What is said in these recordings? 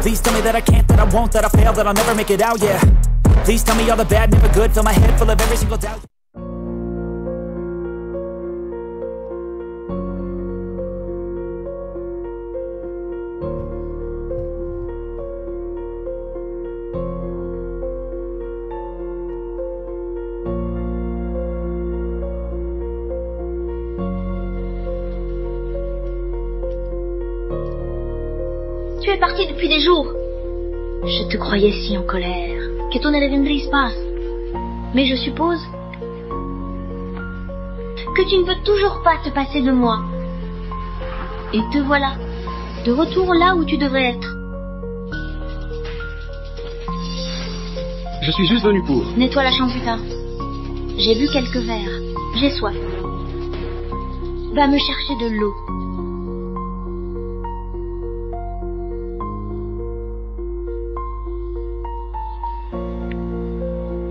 Please tell me that I can't, that I won't, that I fail, that I'll never make it out, yeah. Please tell me all the bad, never good, fill my head full of every single doubt. Tu es parti depuis des jours. Je te croyais si en colère que tu ne reviendrais pas. Mais je suppose que tu ne veux toujours pas te passer de moi. Et te voilà, de retour là où tu devrais être. Je suis juste venu pour... Nettoie la chambre plus tard. J'ai bu quelques verres. J'ai soif. Va me chercher de l'eau.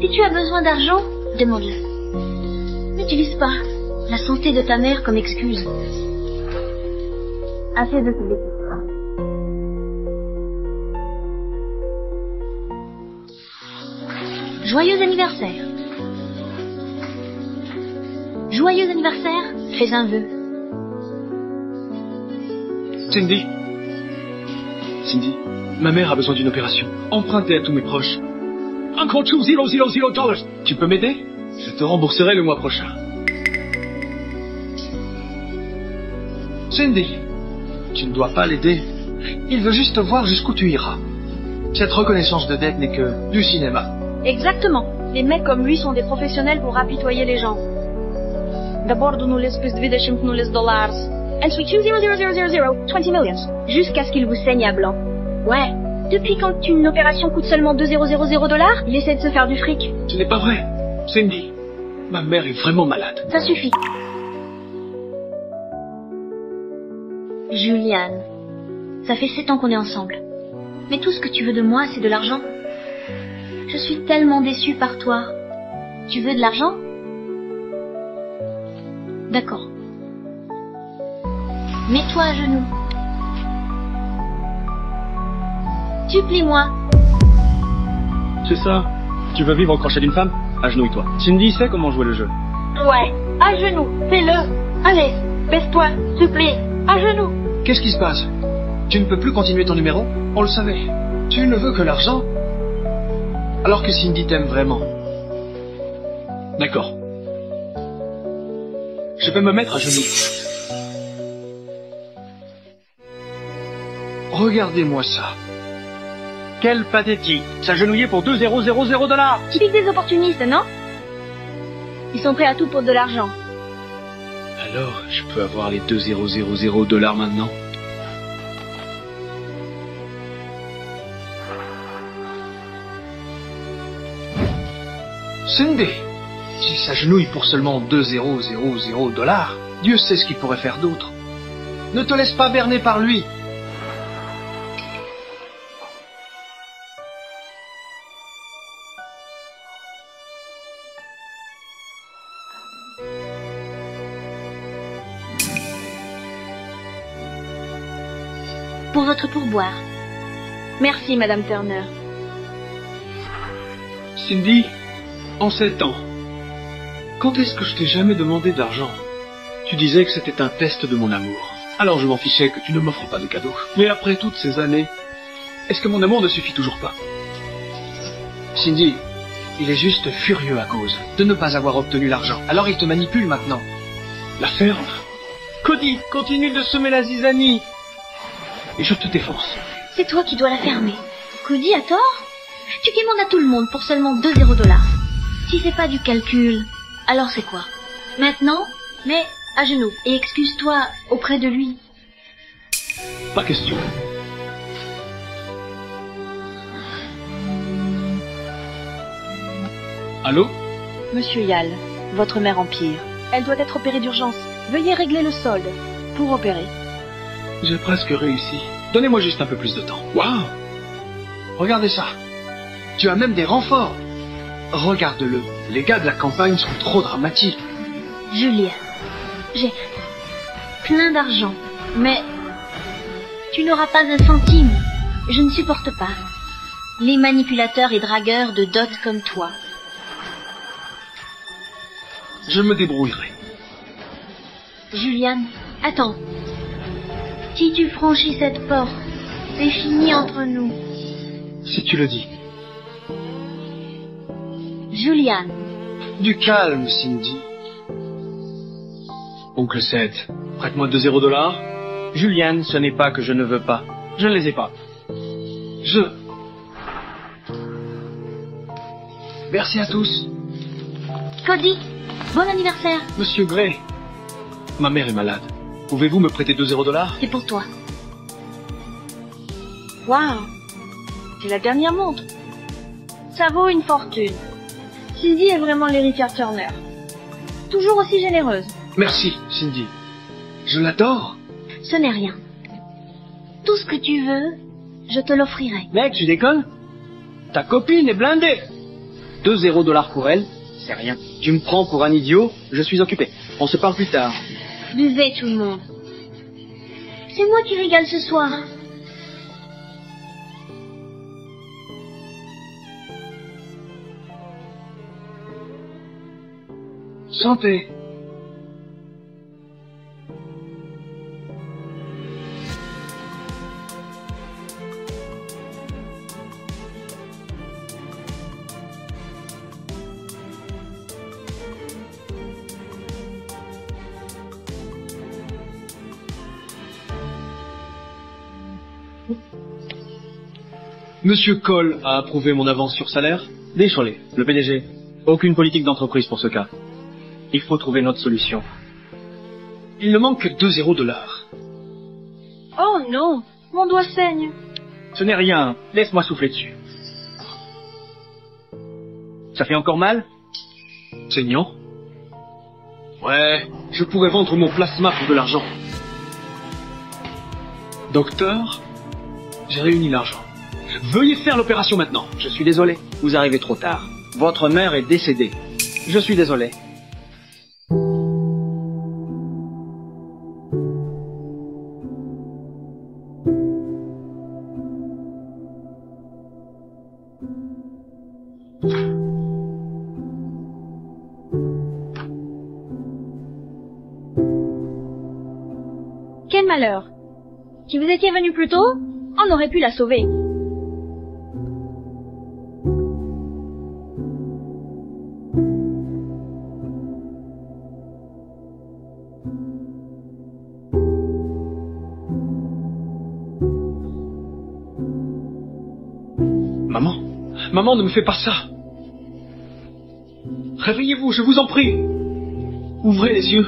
Si tu as besoin d'argent, demande-le. N'utilise pas la santé de ta mère comme excuse. Assez de te bêtises. Joyeux anniversaire. Joyeux anniversaire, fais un vœu. Cindy, ma mère a besoin d'une opération. Empruntée à tous mes proches. Encore $2,000. Tu peux m'aider? Je te rembourserai le mois prochain. Cindy, tu ne dois pas l'aider. Il veut juste voir jusqu'où tu iras. Cette reconnaissance de dette n'est que du cinéma. Exactement. Les mecs comme lui sont des professionnels pour apitoyer les gens. D'abord, donne-nous plus de $20,000. Ensuite, 20 millions. Jusqu'à ce qu'il vous saigne à blanc. Ouais. Depuis quand une opération coûte seulement $2,000, il essaie de se faire du fric. Ce n'est pas vrai. Cindy, ma mère est vraiment malade. Ça suffit. Juliane, ça fait 7 ans qu'on est ensemble. Mais tout ce que tu veux de moi, c'est de l'argent. Je suis tellement déçue par toi. Tu veux de l'argent? D'accord. Mets-toi à genoux. Supplie-moi. C'est ça. Tu veux vivre au crochet d'une femme? Agenouille-toi. Cindy sait comment jouer le jeu. Ouais, à genoux, fais-le. Allez, baisse-toi, supplie, à genoux. Qu'est-ce qui se passe? Tu ne peux plus continuer ton numéro? On le savait. Tu ne veux que l'argent? Alors que Cindy t'aime vraiment. D'accord. Je vais me mettre à genoux. Regardez-moi ça. Quel pathétique. S'agenouiller pour $2,000. Typique des opportunistes, non? Ils sont prêts à tout pour de l'argent. Alors, je peux avoir les $2,000 maintenant? Cindy, s'il s'agenouille pour seulement $2,000, Dieu sait ce qu'il pourrait faire d'autre. Ne te laisse pas berner par lui. Pour votre pourboire. Merci, Madame Turner. Cindy, en 7 ans, quand est-ce que je t'ai jamais demandé d'argent? Tu disais que c'était un test de mon amour. Alors je m'en fichais que tu ne m'offres pas de cadeaux. Mais après toutes ces années, est-ce que mon amour ne suffit toujours pas? Cindy, il est juste furieux à cause de ne pas avoir obtenu l'argent. Alors il te manipule maintenant. La ferme? Cody, continue de semer la zizanie. Et je te défonce. C'est toi qui dois la fermer. Cody a tort? Tu demandes à tout le monde pour seulement $2,000. Si c'est pas du calcul, alors c'est quoi? Maintenant, mets à genoux et excuse-toi auprès de lui. Pas question. Allô? Monsieur Yal, votre mère empire. Elle doit être opérée d'urgence. Veuillez régler le solde pour opérer. J'ai presque réussi. Donnez-moi juste un peu plus de temps. Waouh! Regardez ça. Tu as même des renforts. Regarde-le. Les gars de la campagne sont trop dramatiques. Julien, j'ai plein d'argent, mais tu n'auras pas un centime. Je ne supporte pas les manipulateurs et dragueurs de dot comme toi. Je me débrouillerai. Julian, attends. Si tu franchis cette porte, c'est fini entre nous. Si tu le dis. Julian. Du calme, Cindy. Oncle Seth, prête-moi 2 $. Julian, ce n'est pas que je ne veux pas. Je ne les ai pas. Merci à tous. Cody, bon anniversaire. Monsieur Gray, ma mère est malade. Pouvez-vous me prêter 2 $? C'est pour toi. Waouh, c'est la dernière montre. Ça vaut une fortune. Cindy est vraiment l'héritière Turner. Toujours aussi généreuse. Merci, Cindy. Je l'adore. Ce n'est rien. Tout ce que tu veux, je te l'offrirai. Mec, tu déconnes? Ta copine est blindée. 2 $, pour elle, c'est rien. Tu me prends pour un idiot, je suis occupé. On se parle plus tard. Buvez tout le monde. C'est moi qui régale ce soir. Santé. Monsieur Cole a approuvé mon avance sur salaire? Décholé, le PDG. Aucune politique d'entreprise pour ce cas. Il faut trouver notre solution. Il ne manque que 2 $. Oh non, mon doigt saigne. Ce n'est rien, laisse-moi souffler dessus. Ça fait encore mal? Saignant? Ouais, je pourrais vendre mon plasma pour de l'argent. Docteur, j'ai réuni l'argent. Veuillez faire l'opération maintenant. Je suis désolé, vous arrivez trop tard. Votre mère est décédée. Je suis désolé. Quel malheur. Si vous étiez venu plus tôt, on aurait pu la sauver. Maman, maman, ne me fais pas ça. Réveillez-vous, je vous en prie. Ouvrez les yeux.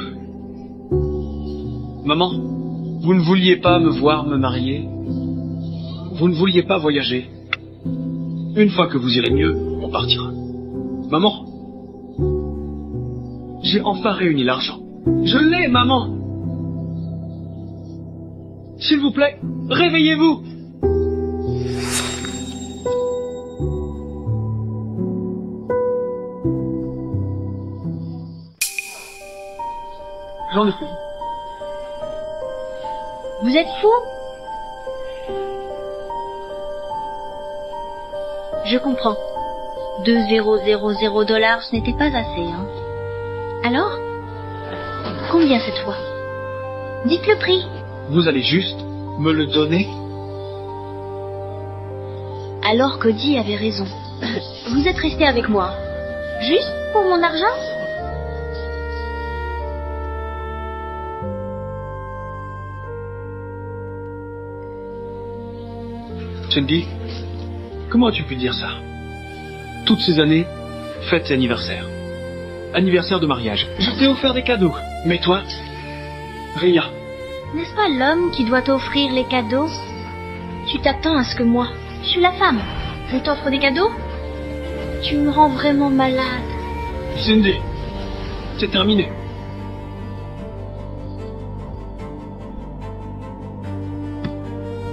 Maman, vous ne vouliez pas me voir me marier. Vous ne vouliez pas voyager. Une fois que vous irez mieux, on partira. Maman, j'ai enfin réuni l'argent. Je l'ai, maman. S'il vous plaît, réveillez-vous. J'en ai fait. Vous êtes fou? Je comprends. 2 000 $, ce n'était pas assez, hein. Alors? Combien cette fois? Dites le prix. Vous allez juste me le donner? Alors Cody avait raison. Vous êtes resté avec moi. Juste pour mon argent? Cindy, comment as-tu pu dire ça? Toutes ces années, fêtes et anniversaires. Anniversaire de mariage. Je t'ai offert des cadeaux. Mais toi, rien. N'est-ce pas l'homme qui doit t'offrir les cadeaux? Tu t'attends à ce que moi, je suis la femme, je t'offre des cadeaux? Tu me rends vraiment malade. Cindy, c'est terminé.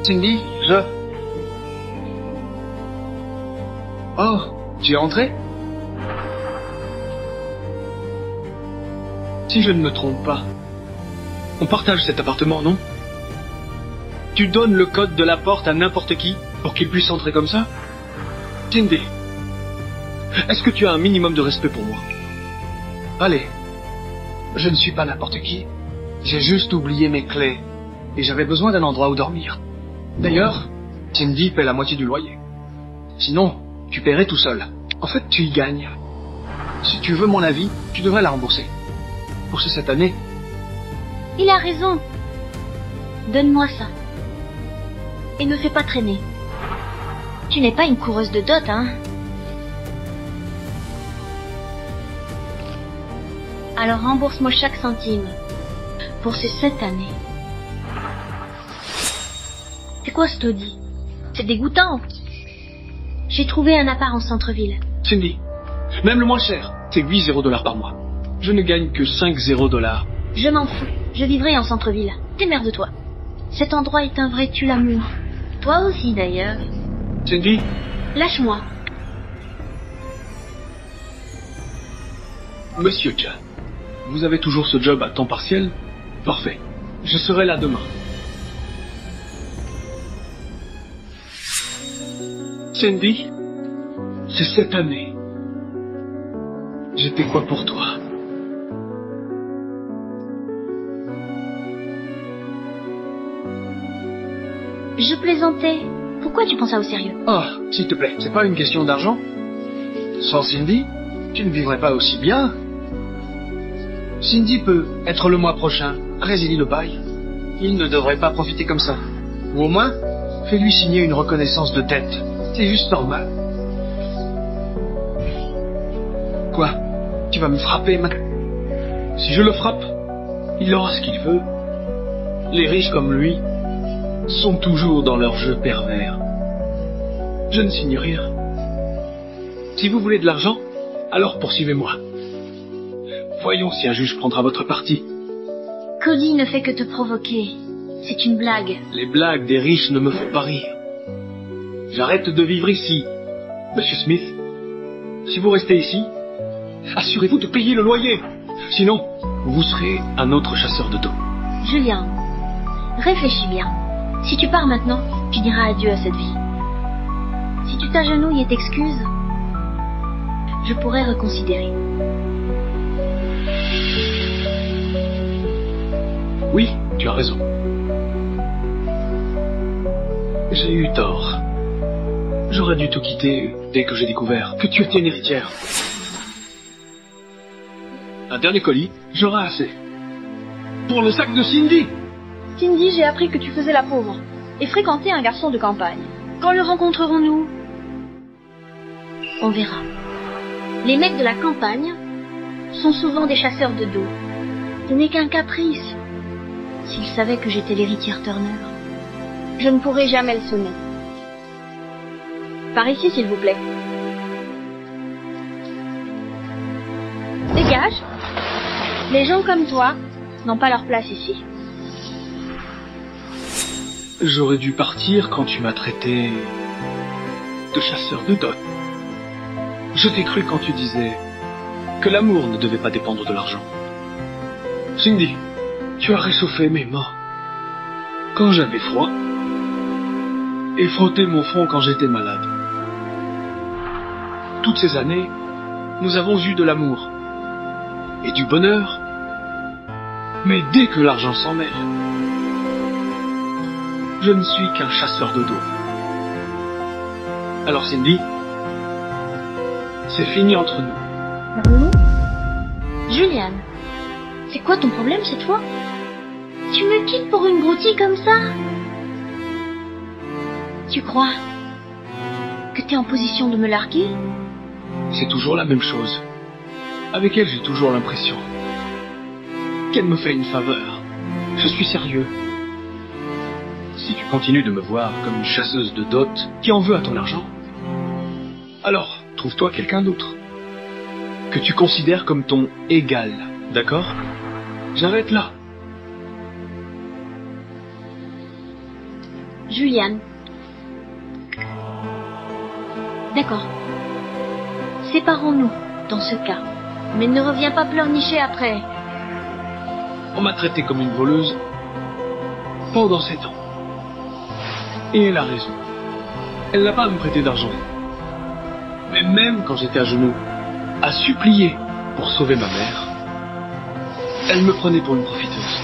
Cindy, Oh, tu es rentré? Si je ne me trompe pas, on partage cet appartement, non? Tu donnes le code de la porte à n'importe qui Pour qu'il puisse entrer comme ça? Cindy, est-ce que tu as un minimum de respect pour moi? Allez, je ne suis pas n'importe qui. J'ai juste oublié mes clés et j'avais besoin d'un endroit où dormir. D'ailleurs, Cindy paie la moitié du loyer. Sinon, tu paierais tout seul. En fait, tu y gagnes. Si tu veux mon avis, tu devrais la rembourser. Pour cette année. Il a raison. Donne-moi ça. Et ne fais pas traîner. Tu n'es pas une coureuse de dot, hein? Alors rembourse-moi chaque centime. Pour ces 7 années. C'est quoi ce taudis? C'est dégoûtant. J'ai trouvé un appart en centre-ville. Cindy, même le moins cher, c'est 8 $0 par mois. Je ne gagne que 5 $0. Je m'en fous. Je vivrai en centre-ville. Démerde-toi. Cet endroit est un vrai tue-l'amour. Toi aussi, d'ailleurs. Cindy, Lâche-moi. Monsieur Chan, vous avez toujours ce job à temps partiel? Parfait. Je serai là demain. Cindy, c'est cette année. J'étais quoi pour toi? Je plaisantais. Pourquoi tu prends ça au sérieux? Oh, s'il te plaît, c'est pas une question d'argent? Sans Cindy, tu ne vivrais pas aussi bien. Cindy peut être le mois prochain résilier le bail. Il ne devrait pas profiter comme ça. Ou au moins, fais-lui signer une reconnaissance de dette. C'est juste normal. Quoi? Tu vas me frapper maintenant? Si je le frappe, il aura ce qu'il veut. Les riches comme lui sont toujours dans leur jeu pervers. Je ne signe rien. Si vous voulez de l'argent, alors poursuivez-moi. Voyons si un juge prendra votre parti. Cody ne fait que te provoquer. C'est une blague. Les blagues des riches ne me font pas rire. J'arrête de vivre ici. Monsieur Smith, si vous restez ici, assurez-vous de payer le loyer. Sinon, vous serez un autre chasseur de dos. Julien, réfléchis bien. Si tu pars maintenant, tu diras adieu à cette vie. Si tu t'agenouilles et t'excuses, je pourrais reconsidérer. Oui, tu as raison. J'ai eu tort. J'aurais dû te quitter dès que j'ai découvert que tu étais une héritière. Un dernier colis, j'aurai assez. Pour le sac de Cindy! Cindy, j'ai appris que tu faisais la pauvre et fréquentais un garçon de campagne. Quand le rencontrerons-nous? On verra. Les mecs de la campagne sont souvent des chasseurs de dos. Ce n'est qu'un caprice. S'ils savaient que j'étais l'héritière Turner. Je ne pourrai jamais le sonner. Par ici, s'il vous plaît. Dégage. Les gens comme toi n'ont pas leur place ici. J'aurais dû partir quand tu m'as traité de chasseur de dot. Je t'ai cru quand tu disais que l'amour ne devait pas dépendre de l'argent. Cindy, tu as réchauffé mes mains quand j'avais froid et frotté mon front quand j'étais malade. Toutes ces années, nous avons eu de l'amour et du bonheur, mais dès que l'argent s'en mêle, je ne suis qu'un chasseur de dos. Alors Cindy, c'est fini entre nous. Juliane, c'est quoi ton problème cette fois? Tu me quittes pour une broutille comme ça? Tu crois que t'es en position de me larguer? C'est toujours la même chose. Avec elle, j'ai toujours l'impression qu'elle me fait une faveur. Je suis sérieux. Si tu continues de me voir comme une chasseuse de dot qui en veut à ton argent, alors trouve-toi quelqu'un d'autre que tu considères comme ton égal, d'accord? J'arrête là. Juliane. D'accord. Séparons-nous dans ce cas. Mais ne reviens pas pleurnicher après. On m'a traité comme une voleuse pendant 7 ans. Et elle a raison. Elle n'a pas à me prêter d'argent. Mais même quand j'étais à genoux, à supplier pour sauver ma mère, elle me prenait pour une profiteuse.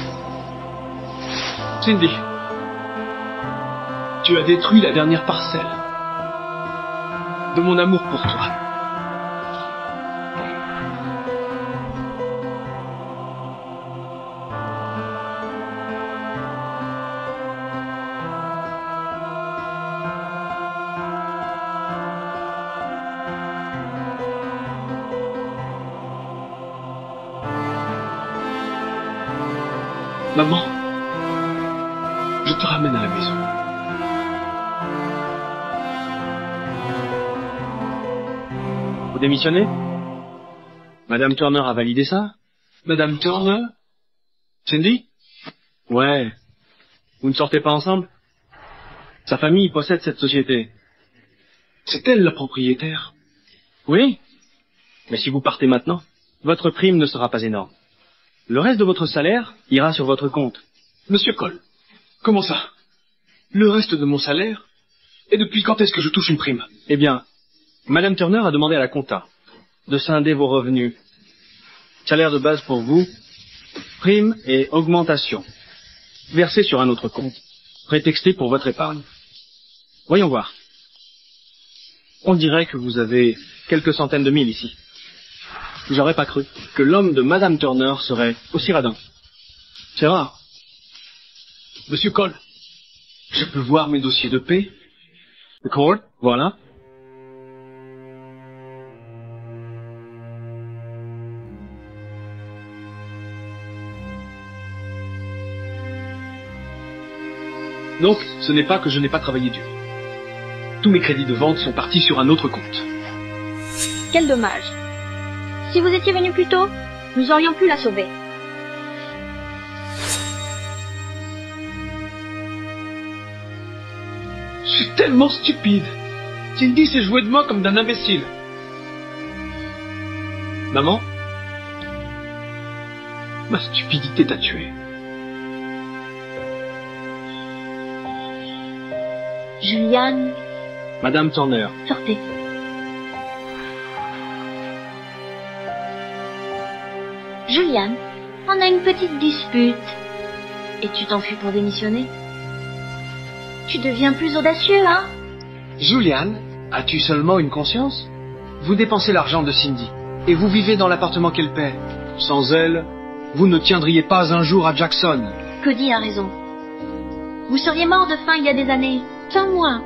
Cindy, tu as détruit la dernière parcelle de mon amour pour toi. Maman, je te ramène à la maison. Vous démissionnez? Madame Turner a validé ça? Madame Turner? Cindy? Ouais. Vous ne sortez pas ensemble? Sa famille possède cette société. C'est elle la propriétaire. Oui. Mais si vous partez maintenant, votre prime ne sera pas énorme. Le reste de votre salaire ira sur votre compte. Monsieur Cole, comment ça? Le reste de mon salaire? Et depuis quand est-ce que je touche une prime? Eh bien, Madame Turner a demandé à la compta de scinder vos revenus. Salaire de base pour vous, prime et augmentation. Versé sur un autre compte, prétexté pour votre épargne. Voyons voir. On dirait que vous avez quelques centaines de mille ici. J'aurais pas cru que l'homme de Madame Turner serait aussi radin. C'est rare. Monsieur Cole, je peux voir mes dossiers de paie? D'accord, voilà. Donc, ce n'est pas que je n'ai pas travaillé dur. Tous mes crédits de vente sont partis sur un autre compte. Quel dommage. Si vous étiez venu plus tôt, nous aurions pu la sauver. Je suis tellement stupide. Cindy s'est jouée de moi comme d'un imbécile. Maman, ma stupidité t'a tué. Juliane, Madame Turner. sortez. Juliane, on a une petite dispute. Et tu t'enfuis pour démissionner? Tu deviens plus audacieux, hein? Juliane, as-tu seulement une conscience? Vous dépensez l'argent de Cindy, et vous vivez dans l'appartement qu'elle paie. Sans elle, vous ne tiendriez pas un jour à Jackson. Cody a raison. Vous seriez mort de faim il y a des années, sans moi.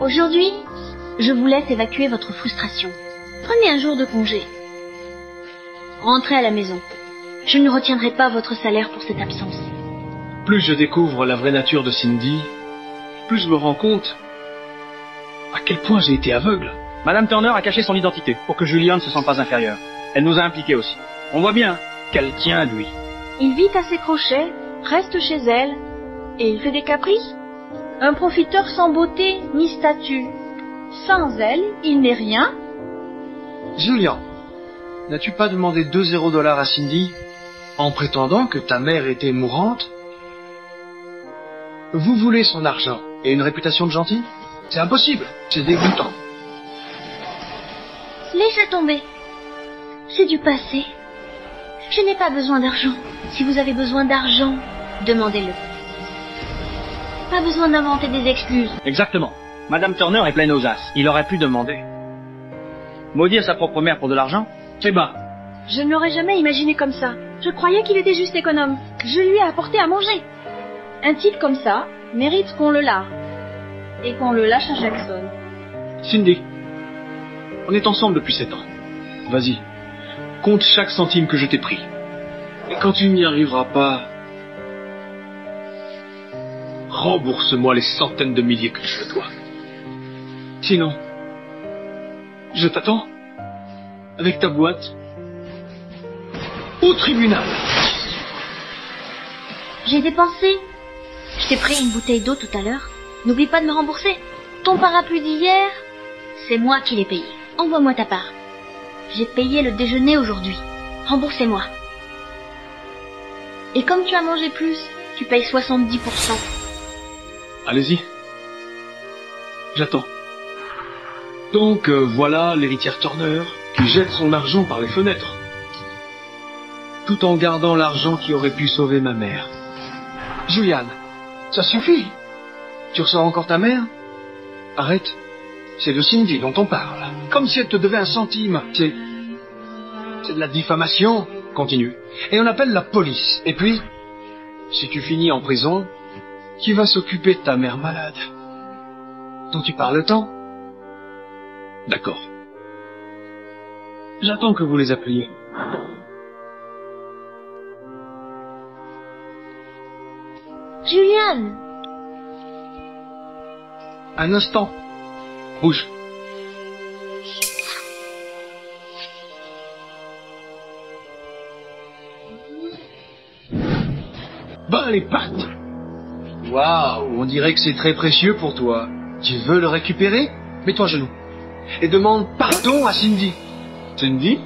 Aujourd'hui, je vous laisse évacuer votre frustration. Prenez un jour de congé. Rentrez à la maison. Je ne retiendrai pas votre salaire pour cette absence. Plus je découvre la vraie nature de Cindy, plus je me rends compte à quel point j'ai été aveugle. Madame Turner a caché son identité pour que Julian ne se sente pas inférieur. Elle nous a impliqués aussi. On voit bien qu'elle tient à lui. Il vit à ses crochets, reste chez elle, et il fait des caprices. Un profiteur sans beauté ni statut. Sans elle, il n'est rien. Julian, n'as-tu pas demandé $2 à Cindy en prétendant que ta mère était mourante? Vous voulez son argent et une réputation de gentil? C'est impossible, c'est dégoûtant. Laissez tomber. C'est du passé. Je n'ai pas besoin d'argent. Si vous avez besoin d'argent, demandez-le. Pas besoin d'inventer des excuses. Exactement. Madame Turner est pleine aux as. Il aurait pu demander. Maudire sa propre mère pour de l'argent? C'est bas. Je ne l'aurais jamais imaginé comme ça. Je croyais qu'il était juste économe. Je lui ai apporté à manger. Un type comme ça mérite qu'on le largue. Et qu'on le lâche à Jackson. Cindy, on est ensemble depuis 7 ans. Vas-y, compte chaque centime que je t'ai pris. Et quand tu n'y arriveras pas, rembourse-moi les centaines de milliers que je te dois. Sinon, je t'attends avec ta boîte au tribunal. J'ai dépensé. Je t'ai pris une bouteille d'eau tout à l'heure. N'oublie pas de me rembourser. Ton parapluie d'hier, c'est moi qui l'ai payé. Envoie-moi ta part. J'ai payé le déjeuner aujourd'hui. Remboursez-moi. Et comme tu as mangé plus, tu payes 70%. Allez-y. J'attends. Donc voilà l'héritière Turner qui jette son argent par les fenêtres. Tout en gardant l'argent qui aurait pu sauver ma mère. Juliane, ça suffit. Tu ressors encore ta mère? Arrête. C'est de Cindy dont on parle. Comme si elle te devait un centime. C'est de la diffamation. Continue. Et on appelle la police. Et puis, si tu finis en prison, qui va s'occuper de ta mère malade? Dont tu parles tant? D'accord. J'attends que vous les appeliez. Juliane! Un instant. Bouge. Bah les pattes! Waouh, on dirait que c'est très précieux pour toi. Tu veux le récupérer? Mets-toi à genoux. Et demande pardon à Cindy. Cindy?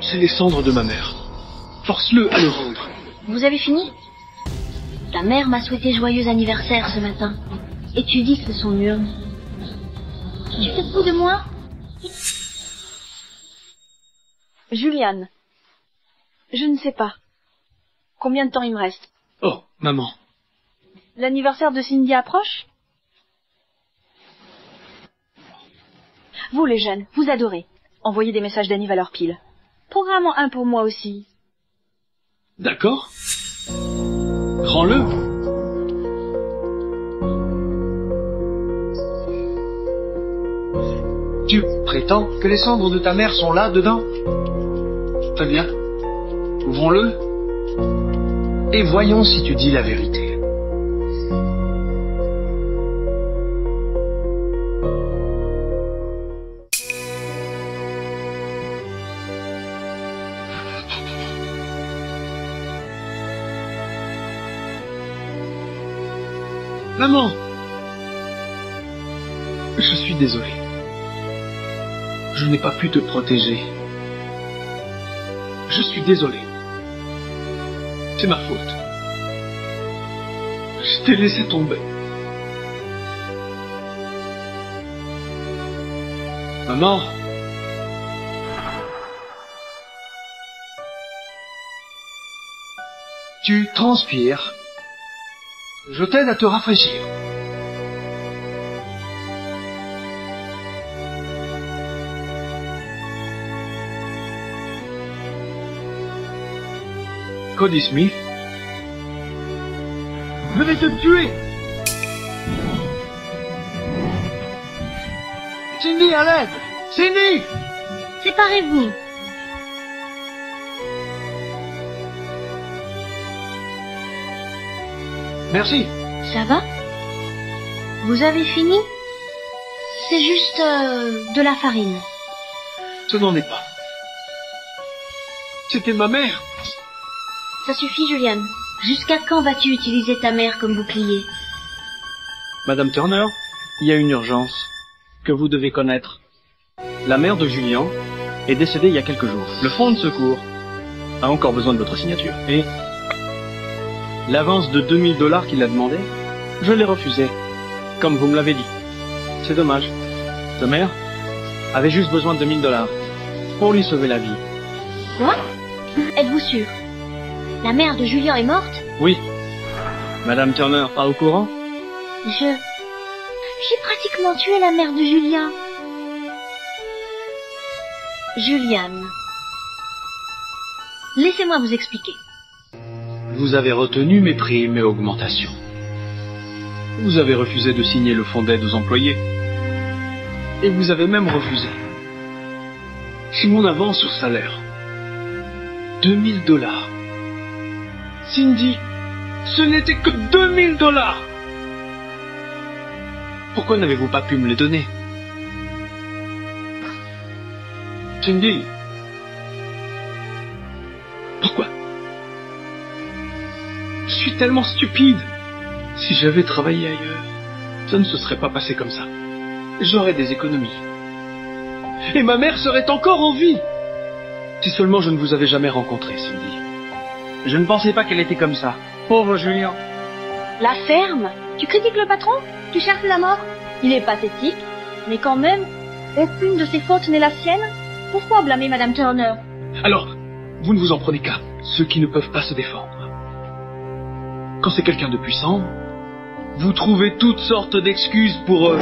C'est les cendres de ma mère. Force-le à le rendre. Vous avez fini? Ta mère m'a souhaité joyeux anniversaire ce matin. Et tu dis que c'est son urne. Tu te fous de moi? Juliane, je ne sais pas. Combien de temps il me reste? Oh, maman. L'anniversaire de Cindy approche? Vous les jeunes, vous adorez. Envoyez des messages d'anniv à leur pile. Programme-en un pour moi aussi. D'accord. Prends-le. Tu prétends que les cendres de ta mère sont là, dedans? Très bien. Ouvrons-le. Et voyons si tu dis la vérité. Maman! Je suis désolé. Je n'ai pas pu te protéger. Je suis désolé. C'est ma faute. Je t'ai laissé tomber. Maman! Tu transpires. Je t'aide à te rafraîchir. Cody Smith. Je vais te tuer. Cindy, à l'aide. Cindy! Séparez-vous. Merci. Ça va? Vous avez fini? C'est juste de la farine. Ce n'en est pas. C'était ma mère. Ça suffit, Juliane. Jusqu'à quand vas-tu utiliser ta mère comme bouclier? Madame Turner, il y a une urgence que vous devez connaître. La mère de Julien est décédée il y a quelques jours. Le fonds de secours a encore besoin de votre signature. Et l'avance de $2000 qu'il a demandé, je l'ai refusé, comme vous me l'avez dit. C'est dommage. Ta mère avait juste besoin de $2000 pour lui sauver la vie. Quoi? Êtes-vous sûr? La mère de Julien est morte? Oui. Madame Turner, pas au courant? J'ai pratiquement tué la mère de Julien. Juliane. Laissez-moi vous expliquer. Vous avez retenu mes primes et augmentations. Vous avez refusé de signer le fonds d'aide aux employés. Et vous avez même refusé. C'est mon avance sur salaire. $2000. Cindy, ce n'était que $2000. Pourquoi n'avez-vous pas pu me les donner? Cindy. Pourquoi? Je suis tellement stupide. Si j'avais travaillé ailleurs, ça ne se serait pas passé comme ça. J'aurais des économies. Et ma mère serait encore en vie. Si seulement je ne vous avais jamais rencontré, Cindy. Je ne pensais pas qu'elle était comme ça. Pauvre Julien. La ferme? Tu critiques le patron? Tu cherches la mort? Il est pathétique, mais quand même, est-ce qu'une de ses fautes n'est la sienne? Pourquoi blâmer Madame Turner? Alors, vous ne vous en prenez qu'à ceux qui ne peuvent pas se défendre. Quand c'est quelqu'un de puissant, vous trouvez toutes sortes d'excuses pour eux.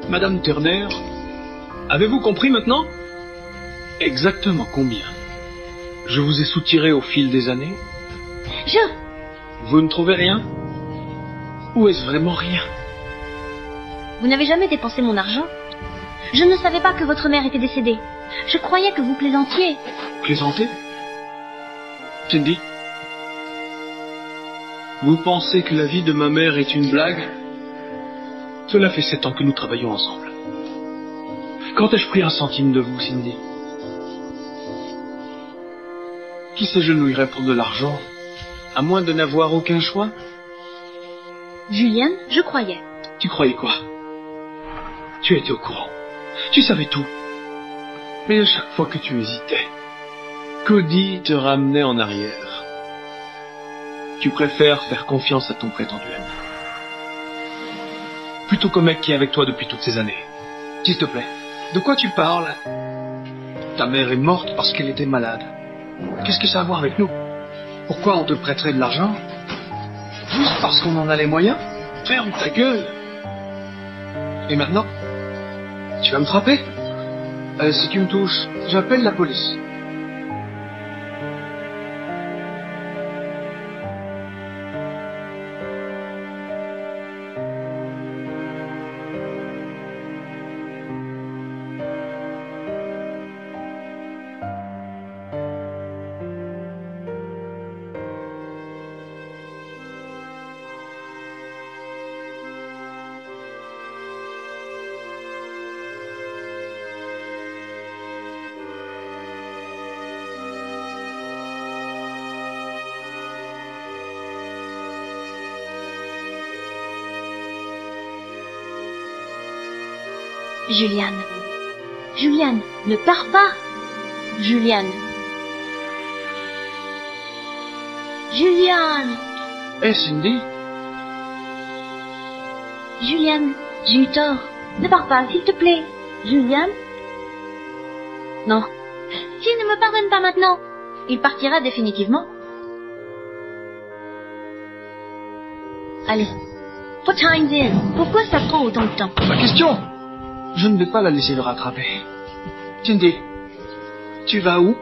Madame Turner, avez-vous compris maintenant? Exactement combien je vous ai soutiré au fil des années? Vous ne trouvez rien? Ou est-ce vraiment rien? Vous n'avez jamais dépensé mon argent? Je ne savais pas que votre mère était décédée. Je croyais que vous plaisantiez. Plaisanter? Cindy? Vous pensez que la vie de ma mère est une blague? Cela fait 7 ans que nous travaillons ensemble. Quand ai-je pris un centime de vous, Cindy? Qui s'agenouillerait pour de l'argent, à moins de n'avoir aucun choix? Julian, je croyais. Tu croyais quoi? Tu étais au courant. Tu savais tout. Mais à chaque fois que tu hésitais, Cody te ramenait en arrière. Tu préfères faire confiance à ton prétendu ami, plutôt qu'au mec qui est avec toi depuis toutes ces années. S'il te plaît, de quoi tu parles? Ta mère est morte parce qu'elle était malade. Qu'est-ce que ça a à voir avec nous? Pourquoi on te prêterait de l'argent? Juste parce qu'on en a les moyens? Ferme ta gueule! Et maintenant? Tu vas me frapper? Si tu me touches, j'appelle la police. Julian. Julian, ne pars pas. Julian. Julian. Hé, Cindy? Julian, j'ai eu tort. Ne pars pas, s'il te plaît. Julian? Non. S'il ne me pardonne pas maintenant, il partira définitivement. Allez. Put time's in. Pourquoi ça prend autant de temps? Ma question! Je ne vais pas la laisser le rattraper. Cindy, tu vas où?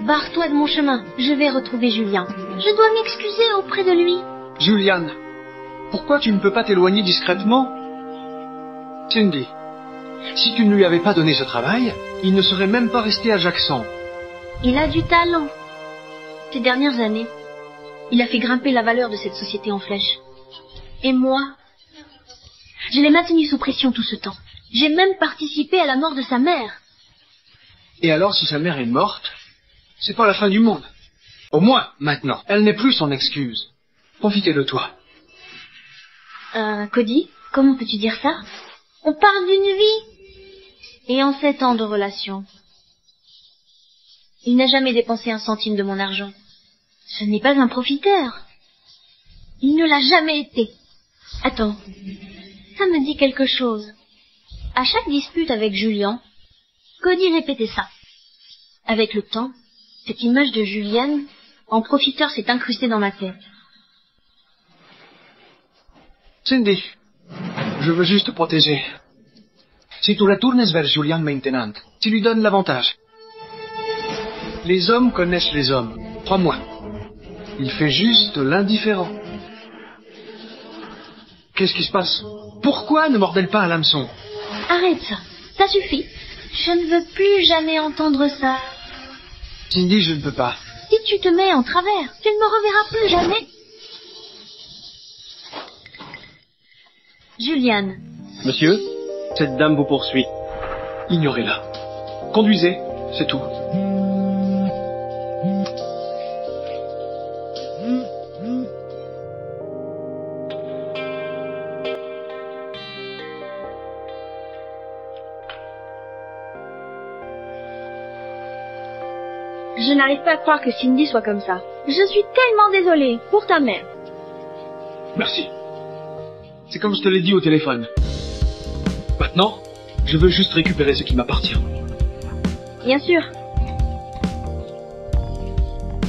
Barre-toi de mon chemin. Je vais retrouver Julian. Je dois m'excuser auprès de lui. Julian, pourquoi tu ne peux pas t'éloigner discrètement? Cindy, si tu ne lui avais pas donné ce travail, il ne serait même pas resté à Jackson. Il a du talent. Ces dernières années, il a fait grimper la valeur de cette société en flèche. Et moi, je l'ai maintenu sous pression tout ce temps. J'ai même participé à la mort de sa mère. Et alors, si sa mère est morte, c'est pas la fin du monde. Au moins, maintenant, elle n'est plus son excuse. Profitez de toi. Cody, comment peux-tu dire ça? On parle d'une vie. Et en 7 ans de relation, il n'a jamais dépensé un centime de mon argent. Ce n'est pas un profiteur. Il ne l'a jamais été. Attends, ça me dit quelque chose. À chaque dispute avec Julian, Cody répétait ça. Avec le temps, cette image de Julian en profiteur s'est incrustée dans ma tête. Cindy, je veux juste te protéger. Si tu retournes vers Julian maintenant, tu lui donnes l'avantage. Les hommes connaissent les hommes, crois-moi. Il fait juste l'indifférent. Qu'est-ce qui se passe? Pourquoi ne mordelle pas à l'hameçon? Arrête ça, ça suffit. Je ne veux plus jamais entendre ça. Cindy, je ne peux pas. Si tu te mets en travers, tu ne me reverras plus jamais. Julian. Monsieur, cette dame vous poursuit. Ignorez-la. Conduisez, c'est tout. Je n'arrive pas à croire que Cindy soit comme ça. Je suis tellement désolée pour ta mère. Merci. C'est comme je te l'ai dit au téléphone. Maintenant, je veux juste récupérer ce qui m'appartient. Bien sûr.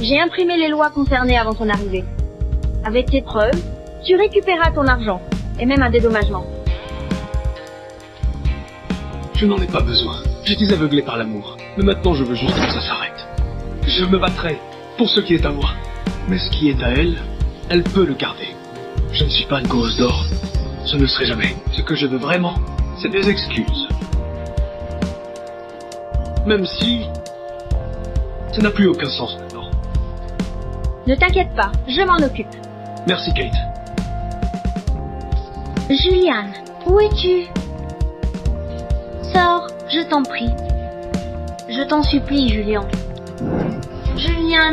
J'ai imprimé les lois concernées avant ton arrivée. Avec tes preuves, tu récupéreras ton argent, et même un dédommagement. Je n'en ai pas besoin. J'étais aveuglé par l'amour. Mais maintenant, je veux juste que ça s'arrête. Je me battrai pour ce qui est à moi. Mais ce qui est à elle, elle peut le garder. Je ne suis pas une gosse d'or. Ce ne le serai jamais. Ce que je veux vraiment, c'est des excuses. Même si... ça n'a plus aucun sens maintenant. Ne t'inquiète pas, je m'en occupe. Merci, Kate. Julian, où es-tu? Sors, je t'en prie. Je t'en supplie, Julian. Julian.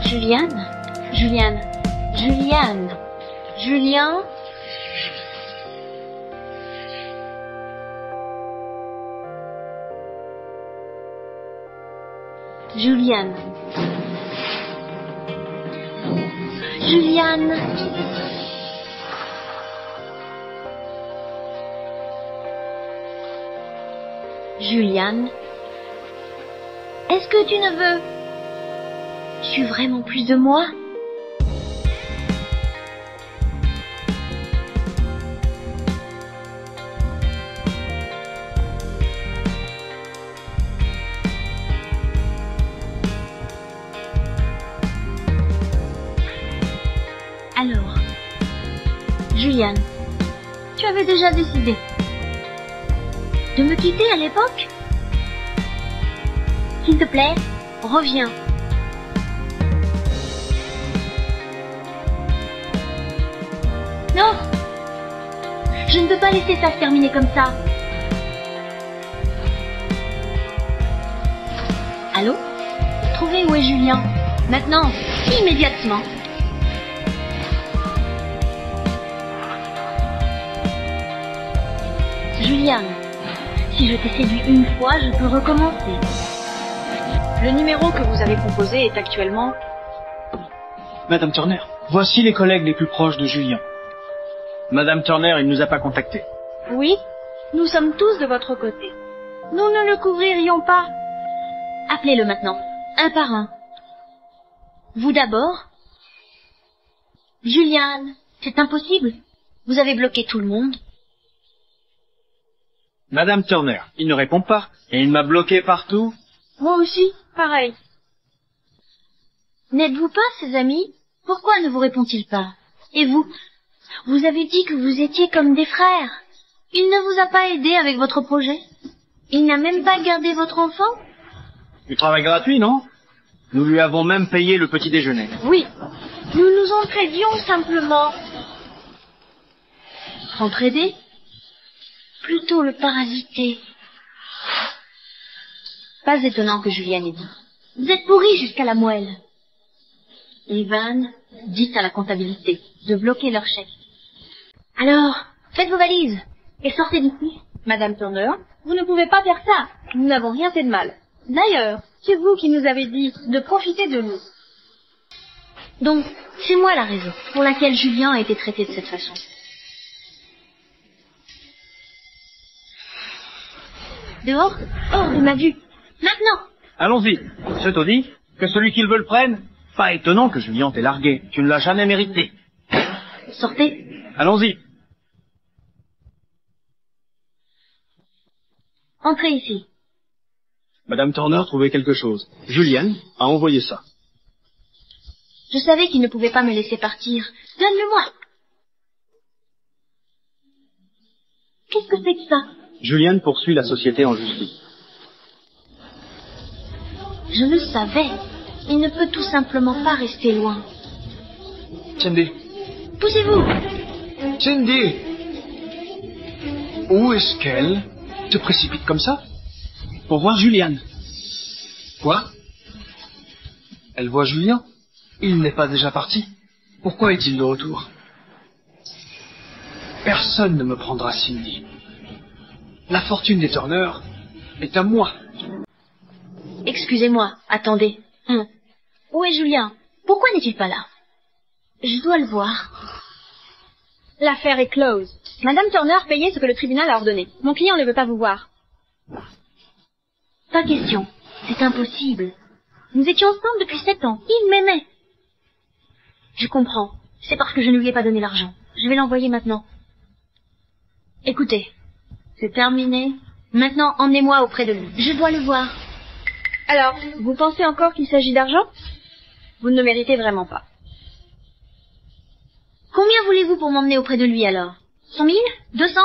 Julian? Julian. Julian. Julien? Julian. Julian. Julian. Est-ce que tu ne veux... Tu vraiment plus de moi? Alors, Julian, tu avais déjà décidé de me quitter à l'époque? S'il te plaît, reviens. Non, je ne peux pas laisser ça se terminer comme ça. Allô? Trouvez où est Julien? Maintenant, immédiatement. Julian, si je t'ai séduit une fois, je peux recommencer. Le numéro que vous avez composé est actuellement... Madame Turner, voici les collègues les plus proches de Julien. Madame Turner, il ne nous a pas contactés. Oui, nous sommes tous de votre côté. Nous ne le couvririons pas. Appelez-le maintenant, un par un. Vous d'abord? Julian, c'est impossible. Vous avez bloqué tout le monde. Madame Turner, il ne répond pas, et il m'a bloqué partout. Moi aussi, pareil. N'êtes-vous pas ses amis? Pourquoi ne vous répond-il pas? Et vous? Vous avez dit que vous étiez comme des frères. Il ne vous a pas aidé avec votre projet? Il n'a même pas gardé votre enfant? Du travail gratuit, non? Nous lui avons même payé le petit déjeuner. Oui, nous nous entraidions simplement. Entraider? Plutôt le parasiter. Pas étonnant que Julien ait dit. Vous êtes pourris jusqu'à la moelle. Evan, dites à la comptabilité de bloquer leur chèque. Alors, faites vos valises et sortez d'ici. Madame Turner, vous ne pouvez pas faire ça. Nous n'avons rien fait de mal. D'ailleurs, c'est vous qui nous avez dit de profiter de nous. Donc, c'est moi la raison pour laquelle Julien a été traité de cette façon. Dehors? Hors de ma vue. Maintenant! Allons-y. C'est au dit que celui qui le veut le prenne. Pas étonnant que Julien t'ait largué. Tu ne l'as jamais mérité. Sortez. Allons-y. Entrez ici. Madame Turner trouvait quelque chose. Julien a envoyé ça. Je savais qu'il ne pouvait pas me laisser partir. Donne-le-moi. Qu'est-ce que c'est que ça? Julien poursuit la société en justice. Je le savais. Il ne peut tout simplement pas rester loin. Cindy. Poussez-vous. Cindy. Où est-ce qu'elle te précipite comme ça? Pour voir Julien. Quoi? Elle voit Julien? Il n'est pas déjà parti. Pourquoi est-il de retour? Personne ne me prendra Cindy. La fortune des Turner est à moi. Excusez-moi, attendez. Où est Julien? Pourquoi n'est-il pas là? Je dois le voir. L'affaire est close. Madame Turner payait ce que le tribunal a ordonné. Mon client ne veut pas vous voir. Pas question. C'est impossible. Nous étions ensemble depuis 7 ans. Il m'aimait. Je comprends. C'est parce que je ne lui ai pas donné l'argent. Je vais l'envoyer maintenant. Écoutez, c'est terminé. Maintenant, emmenez-moi auprès de lui. Je dois le voir. Alors, vous pensez encore qu'il s'agit d'argent? Vous ne le méritez vraiment pas. Combien voulez-vous pour m'emmener auprès de lui alors? 100 000? 200?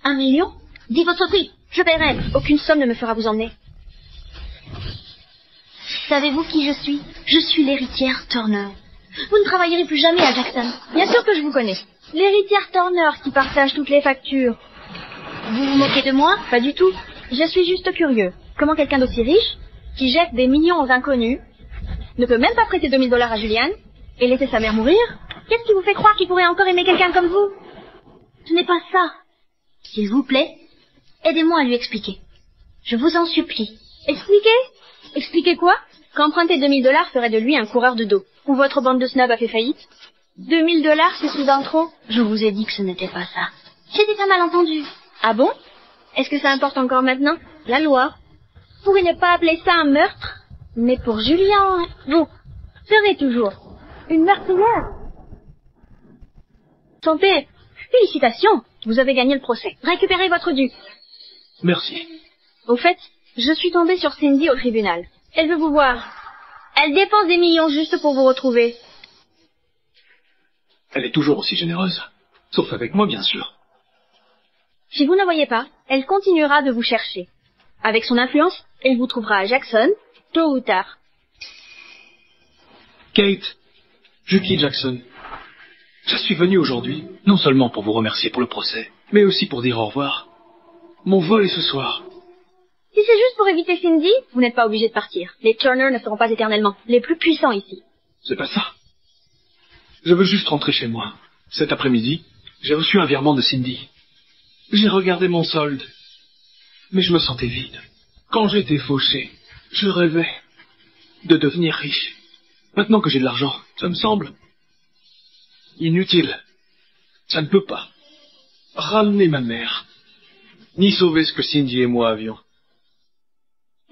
1 million? Dis votre prix. Je paierai. Aucune somme ne me fera vous emmener. Savez-vous qui je suis? Je suis l'héritière Turner. Vous ne travaillerez plus jamais à Jackson. Bien sûr que je vous connais. L'héritière Turner qui partage toutes les factures. Vous vous moquez de moi? Pas du tout. Je suis juste curieux. Comment quelqu'un d'aussi riche, qui jette des millions aux inconnus, ne peut même pas prêter 2 000 $ à Julianne et laisser sa mère mourir? Qu'est-ce qui vous fait croire qu'il pourrait encore aimer quelqu'un comme vous? Ce n'est pas ça. S'il vous plaît, aidez-moi à lui expliquer. Je vous en supplie. Expliquer? Expliquer quoi? Qu'emprunter 2 000 $ ferait de lui un coureur de dos. Ou votre bande de snobs a fait faillite? 2 000 $, c'est soudain trop? Je vous ai dit que ce n'était pas ça. C'était un malentendu. Ah bon? Est-ce que ça importe encore maintenant? La loi. Vous pourriez ne pas appeler ça un meurtre, mais pour Julien, vous serez toujours une meurtrière. Santé. Félicitations, vous avez gagné le procès. Récupérez votre dû. Merci. Au fait, je suis tombée sur Cindy au tribunal. Elle veut vous voir. Elle dépense des millions juste pour vous retrouver. Elle est toujours aussi généreuse. Sauf avec moi, bien sûr. Si vous ne la voyez pas, elle continuera de vous chercher. Avec son influence, elle vous trouvera à Jackson, tôt ou tard. Kate, je quitte Jackson. Je suis venu aujourd'hui, non seulement pour vous remercier pour le procès, mais aussi pour dire au revoir. Mon vol est ce soir. Si c'est juste pour éviter Cindy, vous n'êtes pas obligé de partir. Les Turner ne seront pas éternellement les plus puissants ici. C'est pas ça. Je veux juste rentrer chez moi. Cet après-midi, j'ai reçu un virement de Cindy. J'ai regardé mon solde, mais je me sentais vide. Quand j'étais fauché, je rêvais de devenir riche. Maintenant que j'ai de l'argent, ça me semble inutile. Ça ne peut pas ramener ma mère, ni sauver ce que Cindy et moi avions.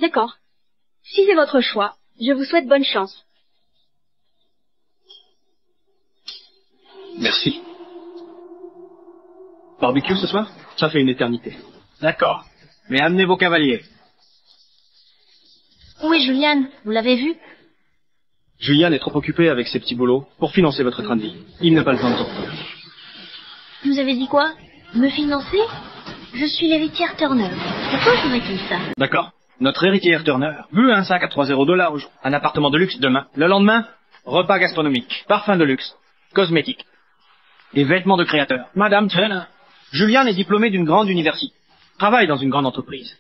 D'accord. Si c'est votre choix, je vous souhaite bonne chance. Merci. Barbecue ce soir? Ça fait une éternité. D'accord. Mais amenez vos cavaliers. Où est Julianne? Vous l'avez vue? Julian est trop occupé avec ses petits boulots pour financer votre train de vie. Il n'a pas le temps de sortir. Vous avez dit quoi? Me financer? Je suis l'héritière Turner. Pourquoi ferait-il ça? D'accord. Notre héritière Turner veut un sac à 3 000 $ au jour. Un appartement de luxe demain. Le lendemain, repas gastronomique, parfum de luxe, cosmétiques et vêtements de créateur. Madame Turner. Julian est diplômé d'une grande université. Travaille dans une grande entreprise.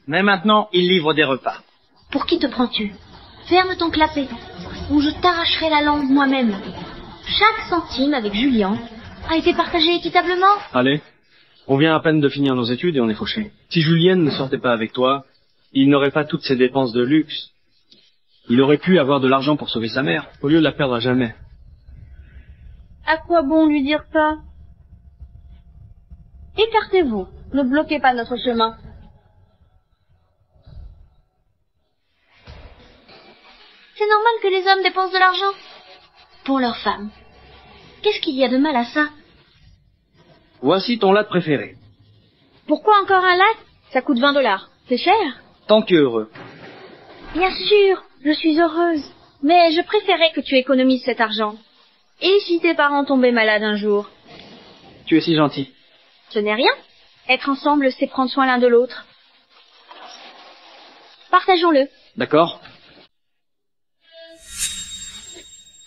Mais maintenant, il livre des repas. Pour qui te prends-tu? Ferme ton clapet, ou je t'arracherai la langue moi-même. Chaque centime avec Julien a été partagé équitablement. Allez, on vient à peine de finir nos études et on est fauchés. Si Julienne ne sortait pas avec toi, il n'aurait pas toutes ses dépenses de luxe. Il aurait pu avoir de l'argent pour sauver sa mère, au lieu de la perdre à jamais. À quoi bon lui dire ça? Écartez-vous. Ne bloquez pas notre chemin. C'est normal que les hommes dépensent de l'argent pour leurs femmes. Qu'est-ce qu'il y a de mal à ça? Voici ton latte préféré. Pourquoi encore un latte? Ça coûte 20 $. C'est cher? Tant que heureux. Bien sûr, je suis heureuse. Mais je préférais que tu économises cet argent. Et si tes parents tombaient malades un jour? Tu es si gentil. Ce n'est rien. Être ensemble, c'est prendre soin l'un de l'autre. Partageons-le. D'accord.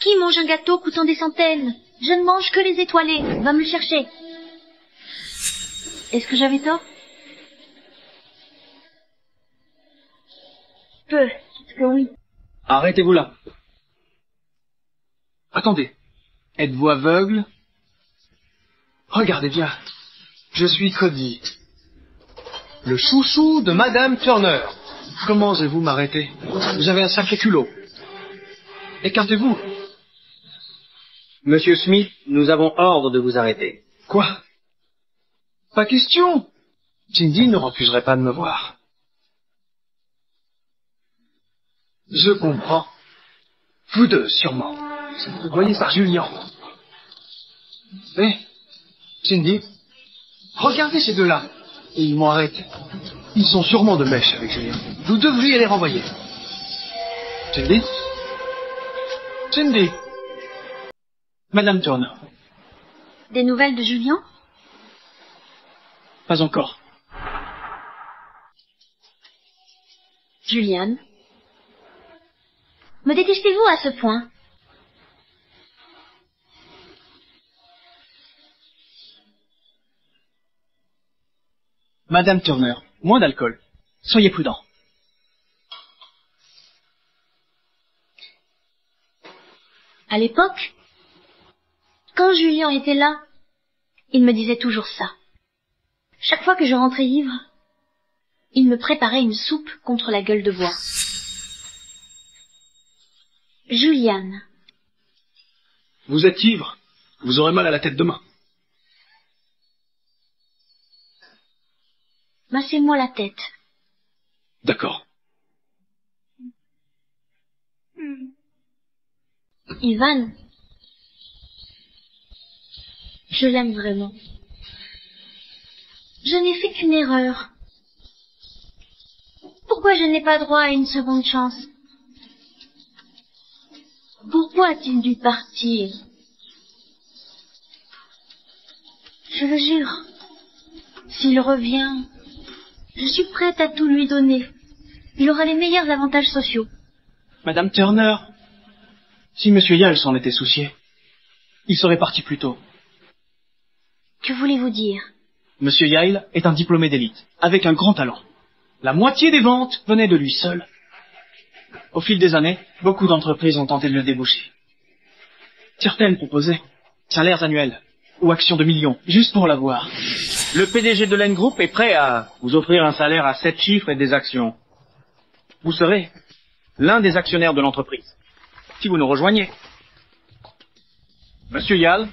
Qui mange un gâteau coûtant des centaines? Je ne mange que les étoilés. Va me le chercher. Est-ce que j'avais tort? Peut-être que oui. Arrêtez-vous là. Attendez. Êtes-vous aveugle? Regardez bien. Je suis Cody. Le chouchou de Madame Turner. Comment osez-vous m'arrêter? Vous avez un sacré culot. Écartez-vous. Monsieur Smith, nous avons ordre de vous arrêter. Quoi? Pas question. Cindy ne refuserait pas de me voir. Je comprends. Vous deux, sûrement. Vous voyez par Julien. Hé, Cindy, regardez ces deux-là. Et ils m'ont arrêté. Ils sont sûrement de mèche avec Julien. Vous devriez les renvoyer. Cindy? Cindy? Madame Turner. Des nouvelles de Julien? Pas encore. Juliane? Me détestez-vous à ce point? Madame Turner, moins d'alcool. Soyez prudent. À l'époque, quand Julien était là, il me disait toujours ça. Chaque fois que je rentrais ivre, il me préparait une soupe contre la gueule de bois. Juliane. Vous êtes ivre. Vous aurez mal à la tête demain. Massez-moi la tête. D'accord. Ivan. Je l'aime vraiment. Je n'ai fait qu'une erreur. Pourquoi je n'ai pas droit à une seconde chance? Pourquoi a-t-il dû partir? Je le jure, s'il revient, je suis prête à tout lui donner. Il aura les meilleurs avantages sociaux. Madame Turner, si Monsieur Yale s'en était soucié, il serait parti plus tôt. Que voulez-vous dire? Monsieur Yale est un diplômé d'élite, avec un grand talent. La moitié des ventes venait de lui seul. Au fil des années, beaucoup d'entreprises ont tenté de le débaucher. Certaines proposaient salaires annuels ou actions de millions, juste pour l'avoir. Le PDG de l'N Group est prêt à vous offrir un salaire à 7 chiffres et des actions. Vous serez l'un des actionnaires de l'entreprise, si vous nous rejoignez. Monsieur Yale,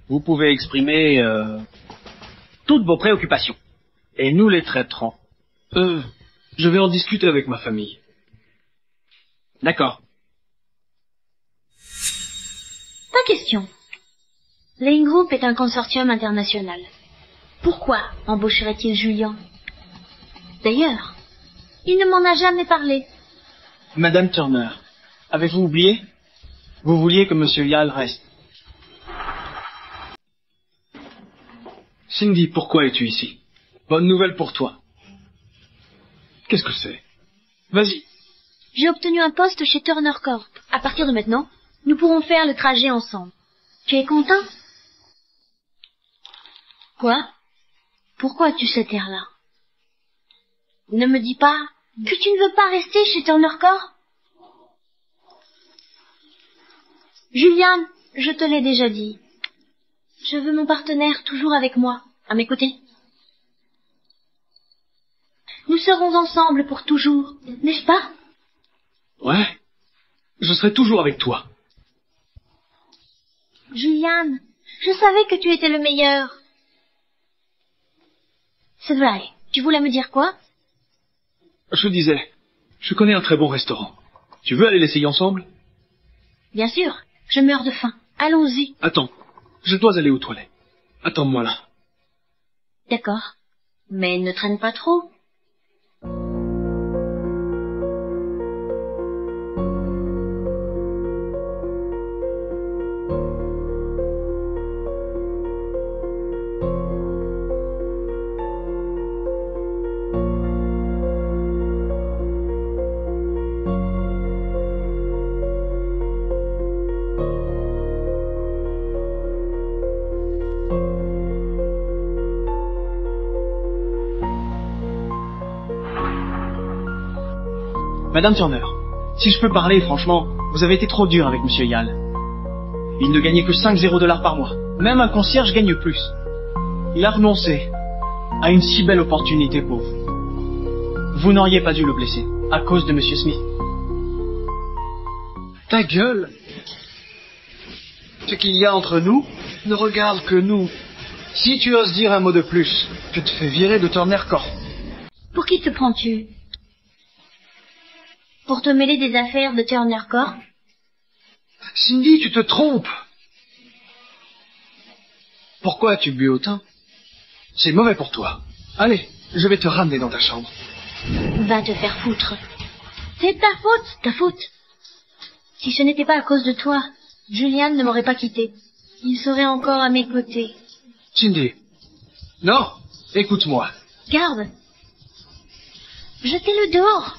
vous pouvez exprimer toutes vos préoccupations, et nous les traiterons. Je vais en discuter avec ma famille. D'accord. Pas question. Lane Group est un consortium international. Pourquoi embaucherait-il Julien? D'ailleurs, il ne m'en a jamais parlé. Madame Turner, avez-vous oublié? Vous vouliez que Monsieur Yale reste. Cindy, pourquoi es-tu ici? Bonne nouvelle pour toi. Qu'est-ce que c'est? Vas-y. J'ai obtenu un poste chez Turner Corp. À partir de maintenant, nous pourrons faire le trajet ensemble. Tu es content? Quoi? Pourquoi as-tu cet air-là? Ne me dis pas que tu ne veux pas rester chez Turner Corp? Juliane, je te l'ai déjà dit. Je veux mon partenaire toujours avec moi, à mes côtés. Nous serons ensemble pour toujours, n'est-ce pas? Ouais. Je serai toujours avec toi. Juliane, je savais que tu étais le meilleur. C'est vrai. Tu voulais me dire quoi? Je disais, je connais un très bon restaurant. Tu veux aller l'essayer ensemble? Bien sûr, je meurs de faim. Allons-y. Attends, je dois aller aux toilettes. Attends-moi là. D'accord. Mais ne traîne pas trop. Madame Turner, si je peux parler, franchement, vous avez été trop dur avec Monsieur Yale. Il ne gagnait que 5,0 $ par mois. Même un concierge gagne plus. Il a renoncé à une si belle opportunité pour vous. Vous n'auriez pas dû le blesser, à cause de Monsieur Smith. Ta gueule! Ce qu'il y a entre nous ne regarde que nous. Si tu oses dire un mot de plus, je te fais virer de Turner Corp. Pour qui te prends-tu? Pour te mêler des affaires de Turner Corp? Cindy, tu te trompes. Pourquoi as-tu bu autant? C'est mauvais pour toi. Allez, je vais te ramener dans ta chambre. Va te faire foutre. C'est ta faute. Si ce n'était pas à cause de toi, Julian ne m'aurait pas quitté. Il serait encore à mes côtés. Cindy. Non, écoute-moi. Garde. Jetez-le dehors.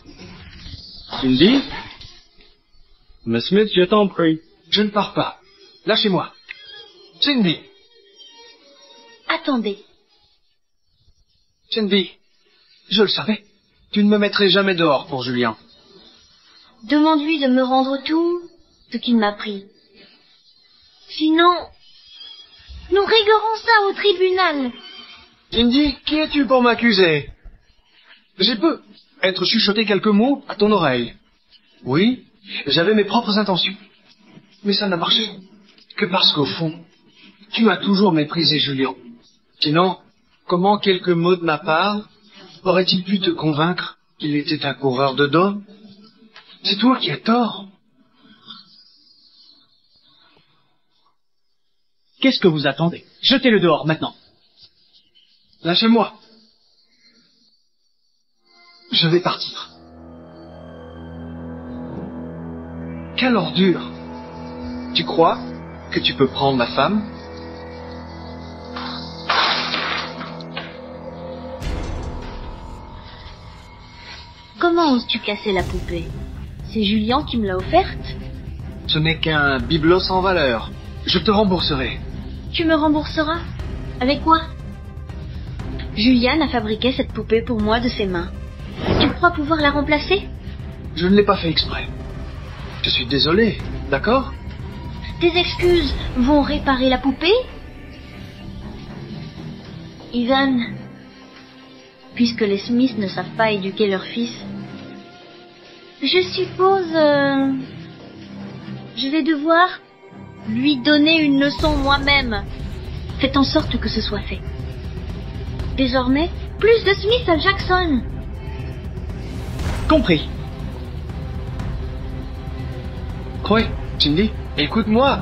Cindy? Miss Smith, je t'en prie. Je ne pars pas. Lâchez-moi. Cindy. Attendez. Cindy. Je le savais. Tu ne me mettrais jamais dehors pour Julien. Demande-lui de me rendre tout ce qu'il m'a pris. Sinon, nous réglerons ça au tribunal. Cindy, qui es-tu pour m'accuser? J'ai peu être chuchoté quelques mots à ton oreille. Oui, j'avais mes propres intentions. Mais ça n'a marché que parce qu'au fond, tu as toujours méprisé Julien. Sinon, comment quelques mots de ma part auraient-ils pu te convaincre qu'il était un coureur de dôme? C'est toi qui as tort. Qu'est-ce que vous attendez? Jetez-le dehors, maintenant. Lâchez-moi. Je vais partir. Quelle ordure. Tu crois que tu peux prendre ma femme? Comment oses-tu casser la poupée? C'est Julien qui me l'a offerte? Ce n'est qu'un bibelot sans valeur. Je te rembourserai. Tu me rembourseras? Avec quoi? Julian a fabriqué cette poupée pour moi de ses mains. Tu crois pouvoir la remplacer? Je ne l'ai pas fait exprès. Je suis désolé, d'accord? Tes excuses vont réparer la poupée? Ivan, puisque les Smiths ne savent pas éduquer leur fils, je suppose... je vais devoir lui donner une leçon moi-même. Faites en sorte que ce soit fait. Désormais, plus de Smith à Jackson. Compris. Oui, Cindy, écoute-moi.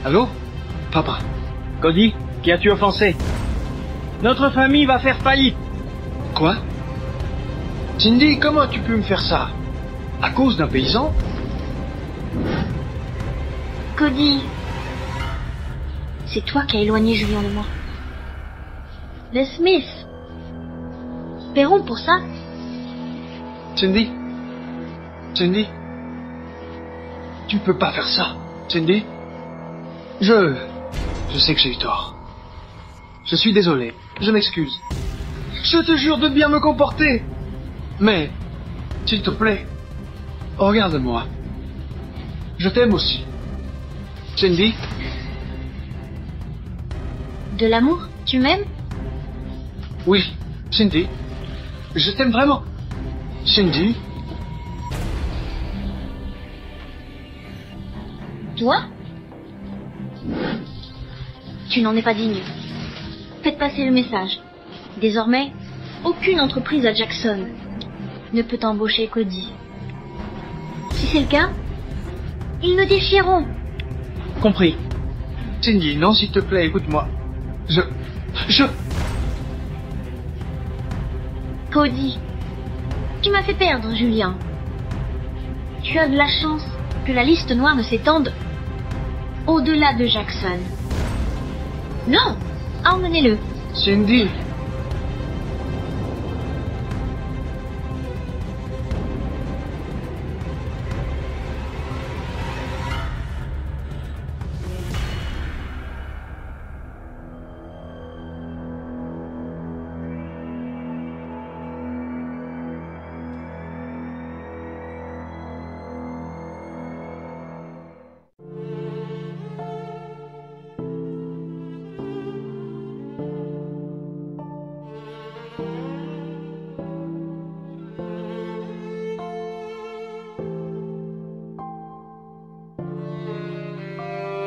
Allô? Papa. Cody, qui as-tu offensé? Notre famille va faire faillite. Quoi? Cindy, comment tu peux me faire ça? À cause d'un paysan? Cody, c'est toi qui as éloigné Julien de moi. Les Smiths paieront pour ça. Cindy? Cindy? Tu peux pas faire ça, Cindy? Je sais que j'ai eu tort. Je suis désolé, je m'excuse. Je te jure de bien me comporter. Mais, s'il te plaît, regarde-moi. Je t'aime aussi. Cindy? De l'amour? Tu m'aimes? Oui, Cindy. Je t'aime vraiment. Cindy? Toi? Tu n'en es pas digne. Faites passer le message. Désormais, aucune entreprise à Jackson ne peut embaucher Cody. Si c'est le cas, ils me défieront. Compris. Cindy, non, s'il te plaît, écoute-moi. Je... Cody, tu m'as fait perdre, Julien. Tu as de la chance que la liste noire ne s'étende au-delà de Jackson. Non, emmenez-le. Cindy.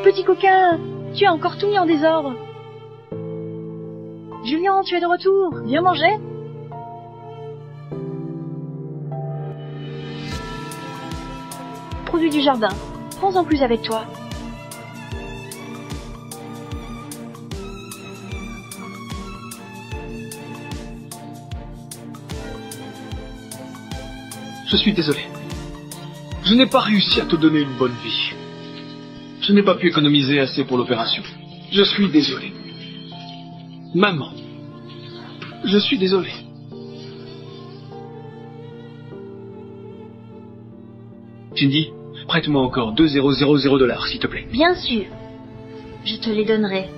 Petit coquin, tu as encore tout mis en désordre. Julien, tu es de retour. Viens manger. Produit du jardin. Prends-en plus avec toi. Je suis désolé. Je n'ai pas réussi à te donner une bonne vie. Je n'ai pas pu économiser assez pour l'opération. Je suis désolé. Maman, je suis désolé. Cindy, prête-moi encore 2000 $, s'il te plaît. Bien sûr. Je te les donnerai.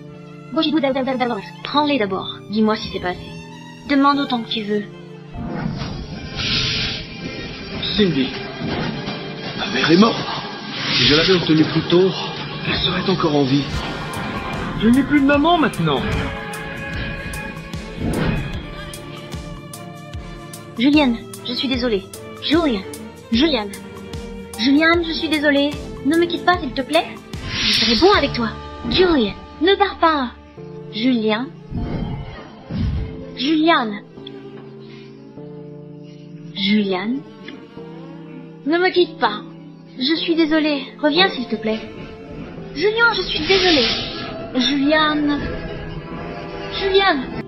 Prends-les d'abord. Dis-moi si c'est pas assez. Demande autant que tu veux. Cindy, ma mère est morte. Si je l'avais obtenue plus tôt, elle serait encore en vie. Je n'ai plus de maman maintenant. Juliane, je suis désolée. Juliane. Juliane, je suis désolée. Ne me quitte pas, s'il te plaît. Je serai bon avec toi. Juliane, ne pars pas. Julien. Juliane. Juliane. Ne me quitte pas. Je suis désolée. Reviens, s'il te plaît. Julien, je suis désolée. Juliane. Juliane.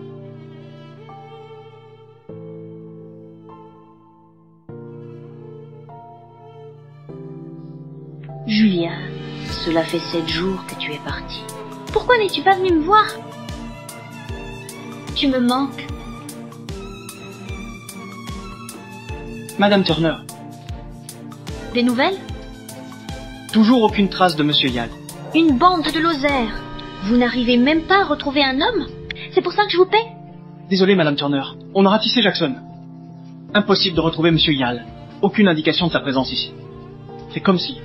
Julien, cela fait 7 jours que tu es parti. Pourquoi n'es-tu pas venu me voir? Tu me manques. Madame Turner, Des nouvelles? toujours aucune trace de Monsieur Yal. Une bande de losers. Vous n'arrivez même pas à retrouver un homme? C'est pour ça que je vous paie? Désolé, Madame Turner, on a ratissé Jackson. Impossible de retrouver Monsieur Yal. Aucune indication de sa présence ici. C'est comme si...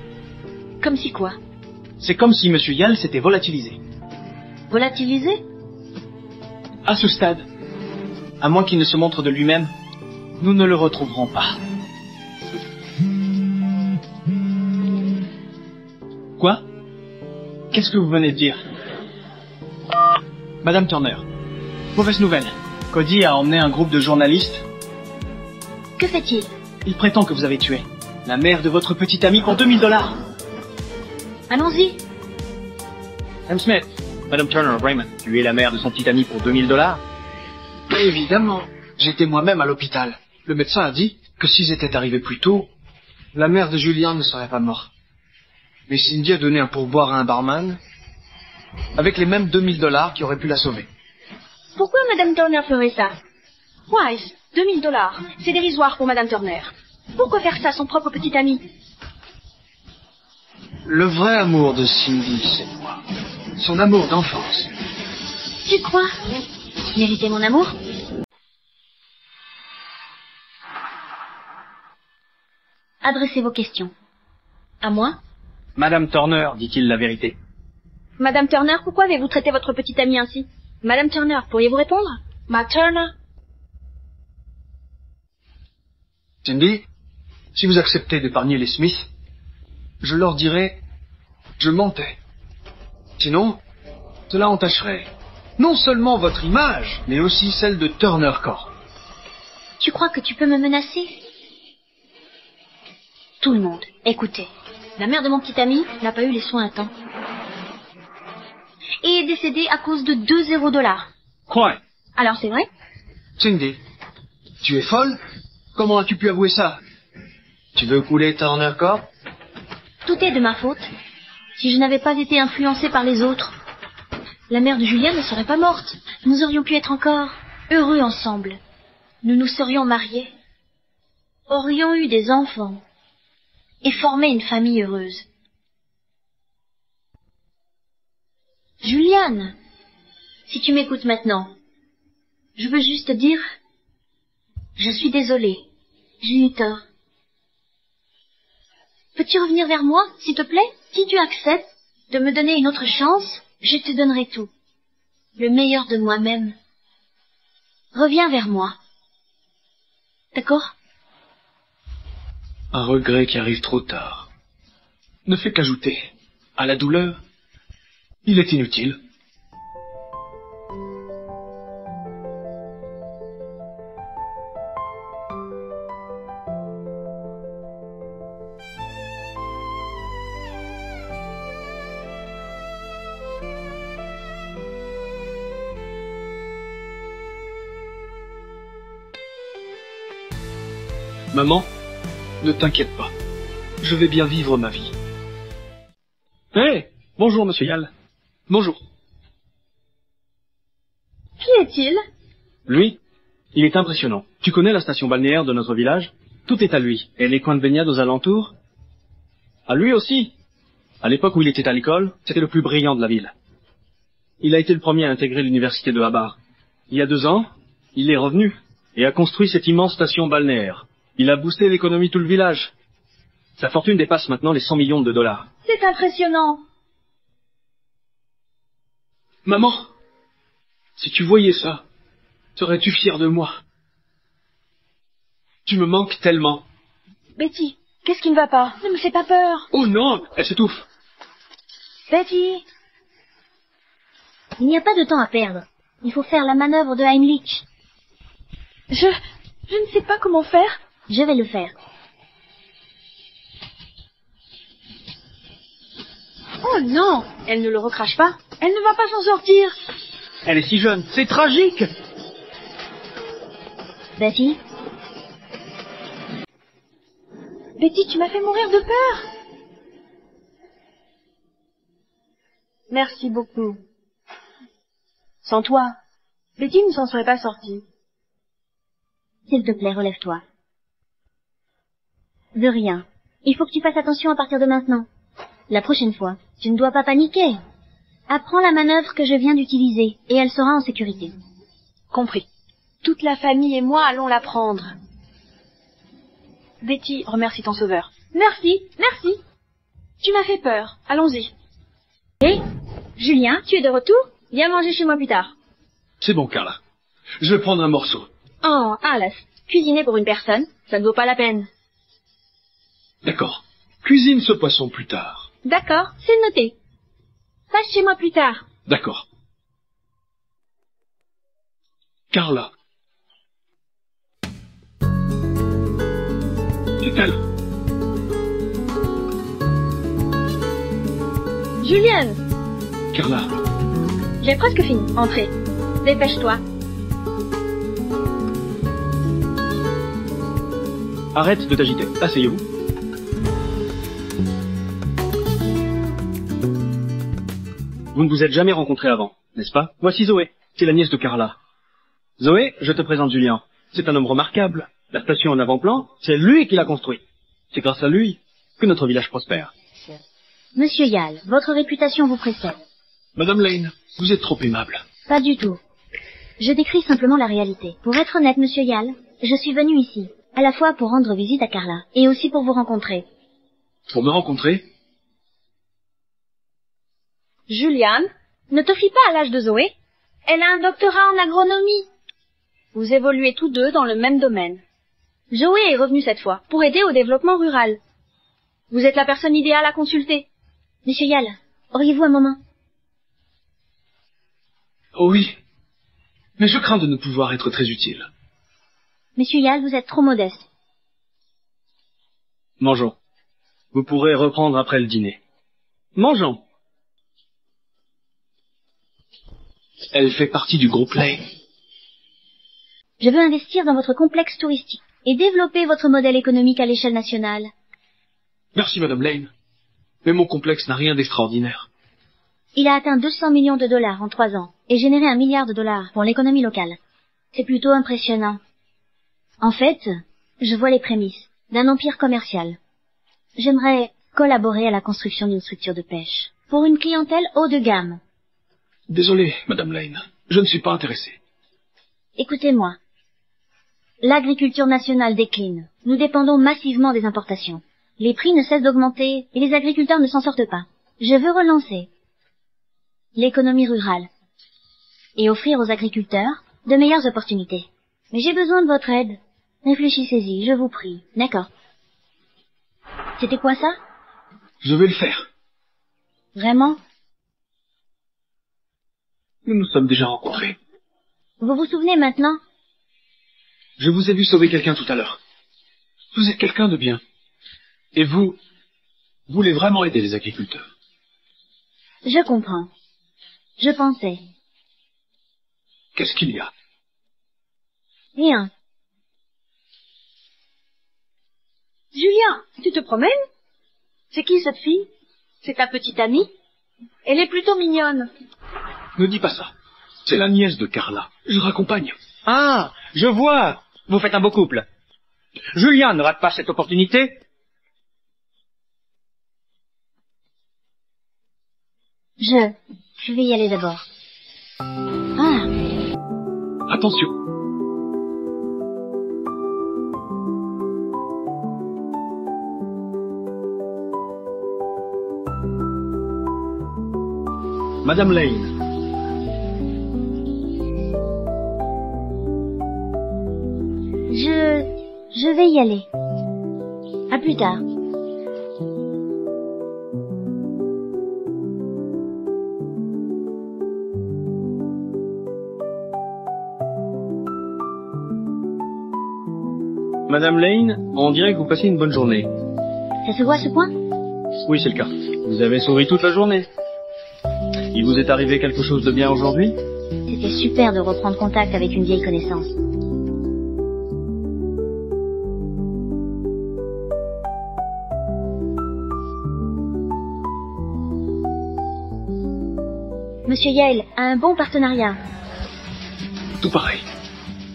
Comme si quoi? C'est comme si Monsieur Yal s'était volatilisé. Volatilisé? À ce stade, à moins qu'il ne se montre de lui-même, nous ne le retrouverons pas. Quoi? Qu'est-ce que vous venez de dire? Madame Turner, mauvaise nouvelle. Cody a emmené un groupe de journalistes. Que fait-il? Il prétend que vous avez tué la mère de votre petite amie pour 2000 $. Allons-y. M. Smith, Madame Turner Raymond, tuer la mère de son petit ami pour 2000 $? Évidemment. J'étais moi-même à l'hôpital. Le médecin a dit que s'ils étaient arrivés plus tôt, la mère de Julian ne serait pas morte. Mais Cindy a donné un pourboire à un barman avec les mêmes 2000 $ qui auraient pu la sauver. Pourquoi Madame Turner ferait ça? Wise, 2000 $. C'est dérisoire pour Madame Turner. Pourquoi faire ça à son propre petit ami? Le vrai amour de Cindy, c'est moi. Son amour d'enfance. Tu crois mériter mon amour? Adressez vos questions. À moi? Madame Turner, dit-il la vérité. Madame Turner, pourquoi avez-vous traité votre petit ami ainsi? Madame Turner, pourriez-vous répondre? Ma Turner? Cindy, si vous acceptez d'épargner les Smith, je leur dirai, je mentais. Sinon, cela entacherait non seulement votre image, mais aussi celle de Turner Corp. Tu crois que tu peux me menacer? Tout le monde, écoutez. La mère de mon petit ami n'a pas eu les soins à temps. Et est décédée à cause de 2000 $. Quoi? Alors c'est vrai? Cindy, tu es folle? Comment as-tu pu avouer ça? Tu veux couler Turner Corp? Tout est de ma faute. Si je n'avais pas été influencée par les autres, la mère de Julien ne serait pas morte. Nous aurions pu être encore heureux ensemble. Nous nous serions mariés, aurions eu des enfants et formé une famille heureuse. Juliane, si tu m'écoutes maintenant, je veux juste te dire, je suis désolée, j'ai eu tort. Peux-tu revenir vers moi, s'il te plaît? Si tu acceptes de me donner une autre chance, je te donnerai tout. Le meilleur de moi-même. Reviens vers moi. D'accord? Un regret qui arrive trop tard ne fait qu'ajouter à la douleur Il est inutile. Maman, ne t'inquiète pas. Je vais bien vivre ma vie. Hé, bonjour, monsieur Yal. Bonjour. Qui est-il? Lui, il est impressionnant. Tu connais la station balnéaire de notre village? Tout est à lui. Et les coins de baignade aux alentours? À lui aussi. À l'époque où il était à l'école, c'était le plus brillant de la ville. Il a été le premier à intégrer l'université de Habar. Il y a 2 ans, il est revenu et a construit cette immense station balnéaire. Il a boosté l'économie de tout le village. Sa fortune dépasse maintenant les 100 millions de dollars. C'est impressionnant. Maman, si tu voyais ça, serais-tu fière de moi? Tu me manques tellement. Betty, qu'est-ce qui ne va pas? Ne me fais pas peur. Oh non, elle s'étouffe. Betty. Il n'y a pas de temps à perdre. Il faut faire la manœuvre de Heimlich. Je ne sais pas comment faire. Je vais le faire. Oh non, elle ne le recrache pas. Elle ne va pas s'en sortir. Elle est si jeune, c'est tragique! Betty, Betty, tu m'as fait mourir de peur. Merci beaucoup. Sans toi, Betty ne s'en serait pas sortie. s'il te plaît, relève-toi. De rien. Il faut que tu fasses attention à partir de maintenant. La prochaine fois, tu ne dois pas paniquer. Apprends la manœuvre que je viens d'utiliser, et elle sera en sécurité. Compris. Toute la famille et moi allons la prendre. Betty, remercie ton sauveur. Merci, merci. Tu m'as fait peur. Allons-y. Hé, Julien, tu es de retour? Viens manger chez moi plus tard. C'est bon, Carla. Je vais prendre un morceau. Oh, Alice, cuisiner pour une personne, ça ne vaut pas la peine. D'accord. Cuisine ce poisson plus tard. D'accord, c'est noté. Passe chez moi plus tard. D'accord. Carla. C'est elle. Julien, Carla. j'ai presque fini. Entrez. Dépêche-toi. Arrête de t'agiter. Asseyez-vous. Vous ne vous êtes jamais rencontrés avant, n'est-ce pas? Voici Zoé. C'est la nièce de Carla. Zoé, je te présente Julien. C'est un homme remarquable. La station en avant-plan, c'est lui qui l'a construit. C'est grâce à lui que notre village prospère. Monsieur Yal, votre réputation vous précède. Madame Lane, vous êtes trop aimable. Pas du tout. Je décris simplement la réalité. Pour être honnête, monsieur Yal, je suis venu ici, à la fois pour rendre visite à Carla, et aussi pour vous rencontrer. Pour me rencontrer? Juliane, ne te fie pas à l'âge de Zoé. Elle a un doctorat en agronomie. Vous évoluez tous deux dans le même domaine. Zoé est revenue cette fois pour aider au développement rural. Vous êtes la personne idéale à consulter. Monsieur Yal, auriez-vous un moment? Oh oui. Mais je crains de ne pouvoir être très utile. Monsieur Yal, vous êtes trop modeste. Mangeons. Vous pourrez reprendre après le dîner. Mangeons. Elle fait partie du groupe Lane. Je veux investir dans votre complexe touristique et développer votre modèle économique à l'échelle nationale. Merci, Madame Lane. Mais mon complexe n'a rien d'extraordinaire. Il a atteint 200 millions de dollars en 3 ans et généré $1 milliard pour l'économie locale. C'est plutôt impressionnant. En fait, je vois les prémices d'un empire commercial. J'aimerais collaborer à la construction d'une structure de pêche pour une clientèle haut de gamme. Désolé, Madame Lane. Je ne suis pas intéressé. Écoutez-moi. L'agriculture nationale décline. Nous dépendons massivement des importations. Les prix ne cessent d'augmenter et les agriculteurs ne s'en sortent pas. Je veux relancer l'économie rurale et offrir aux agriculteurs de meilleures opportunités. Mais j'ai besoin de votre aide. Réfléchissez-y, je vous prie. D'accord. C'était quoi ça? Je vais le faire. Vraiment? Nous nous sommes déjà rencontrés. Vous vous souvenez maintenant? Je vous ai vu sauver quelqu'un tout à l'heure. Vous êtes quelqu'un de bien. Et vous voulez vraiment aider les agriculteurs. Je comprends. Je pensais. Qu'est-ce qu'il y a? Rien. Julien, tu te promènes? C'est qui cette fille? C'est ta petite amie? Elle est plutôt mignonne. Ne dis pas ça. C'est la nièce de Carla. Je raccompagne. Ah, je vois. Vous faites un beau couple. Julien ne rate pas cette opportunité. Je vais y aller d'abord. Ah, Attention. Madame Lane. je vais y aller. À plus tard. Madame Lane, on dirait que vous passez une bonne journée. Ça se voit à ce point? Oui, c'est le cas. Vous avez souri toute la journée. Il vous est arrivé quelque chose de bien aujourd'hui? C'était super de reprendre contact avec une vieille connaissance. Monsieur Yale a un bon partenariat. Tout pareil.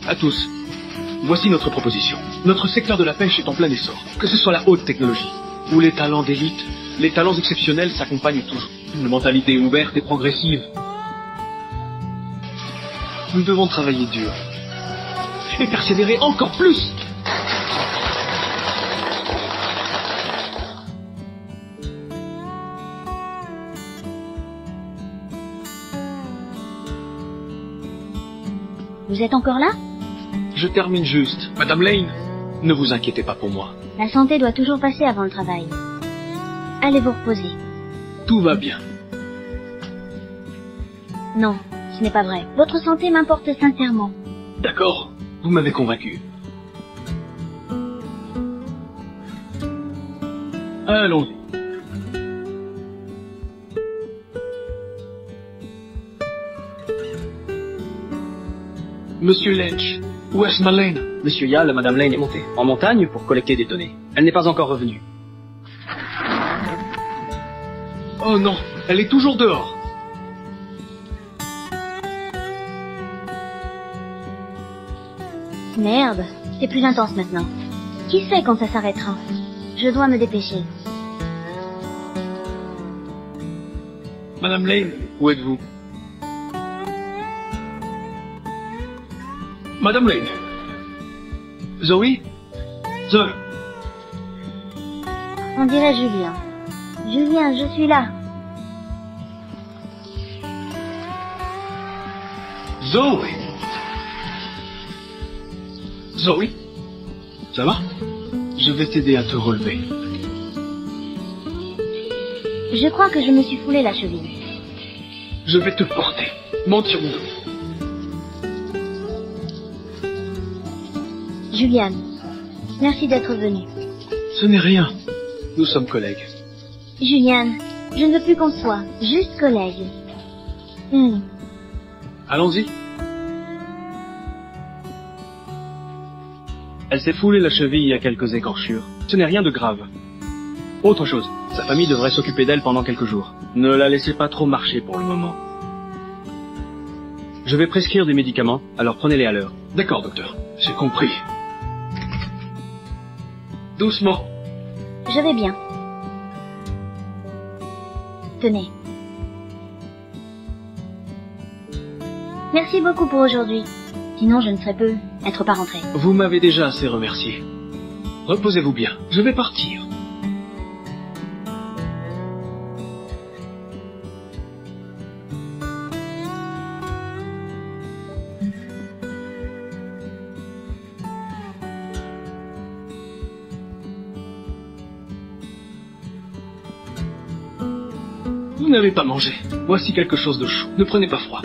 À tous. Voici notre proposition. Notre secteur de la pêche est en plein essor. Que ce soit la haute technologie ou les talents d'élite, les talents exceptionnels s'accompagnent toujours. Une mentalité ouverte et progressive. Nous devons travailler dur. Et persévérer encore plus. Vous êtes encore là? Je termine juste. Madame Lane, ne vous inquiétez pas pour moi. La santé doit toujours passer avant le travail. Allez vous reposer. Tout va bien. Non, ce n'est pas vrai. Votre santé m'importe sincèrement. D'accord, vous m'avez convaincu. Allons-y. Monsieur Lynch, où est-ce ma Lane? Monsieur Yale et Madame Lane est montée en montagne pour collecter des données. Elle n'est pas encore revenue. Oh non, elle est toujours dehors. Merde, c'est plus intense maintenant. Qui sait quand ça s'arrêtera? Je dois me dépêcher. Madame Lane, où êtes-vous? Madame Lane. Zoé? Zoé. On dirait Julien. Julien, je suis là. Zoé. Zoé? Ça va? Je vais t'aider à te relever. Je crois que je me suis foulé la cheville. Je vais te porter. Monte sur mon dos. Juliane, merci d'être venue. Ce n'est rien. Nous sommes collègues. Juliane, je ne veux plus qu'on soit juste collègues. Allons-y. Elle s'est foulée la cheville à quelques écorchures. Ce n'est rien de grave. Autre chose, sa famille devrait s'occuper d'elle pendant quelques jours. Ne la laissez pas trop marcher pour le moment. Je vais prescrire des médicaments, alors prenez-les à l'heure. D'accord, docteur. J'ai compris. Doucement. Je vais bien. Tenez. Merci beaucoup pour aujourd'hui. Sinon, je ne serais peu être pas rentrée. Vous m'avez déjà assez remercié. Reposez-vous bien. Je vais partir. Vous n'avez pas mangé. Voici quelque chose de chaud. Ne prenez pas froid.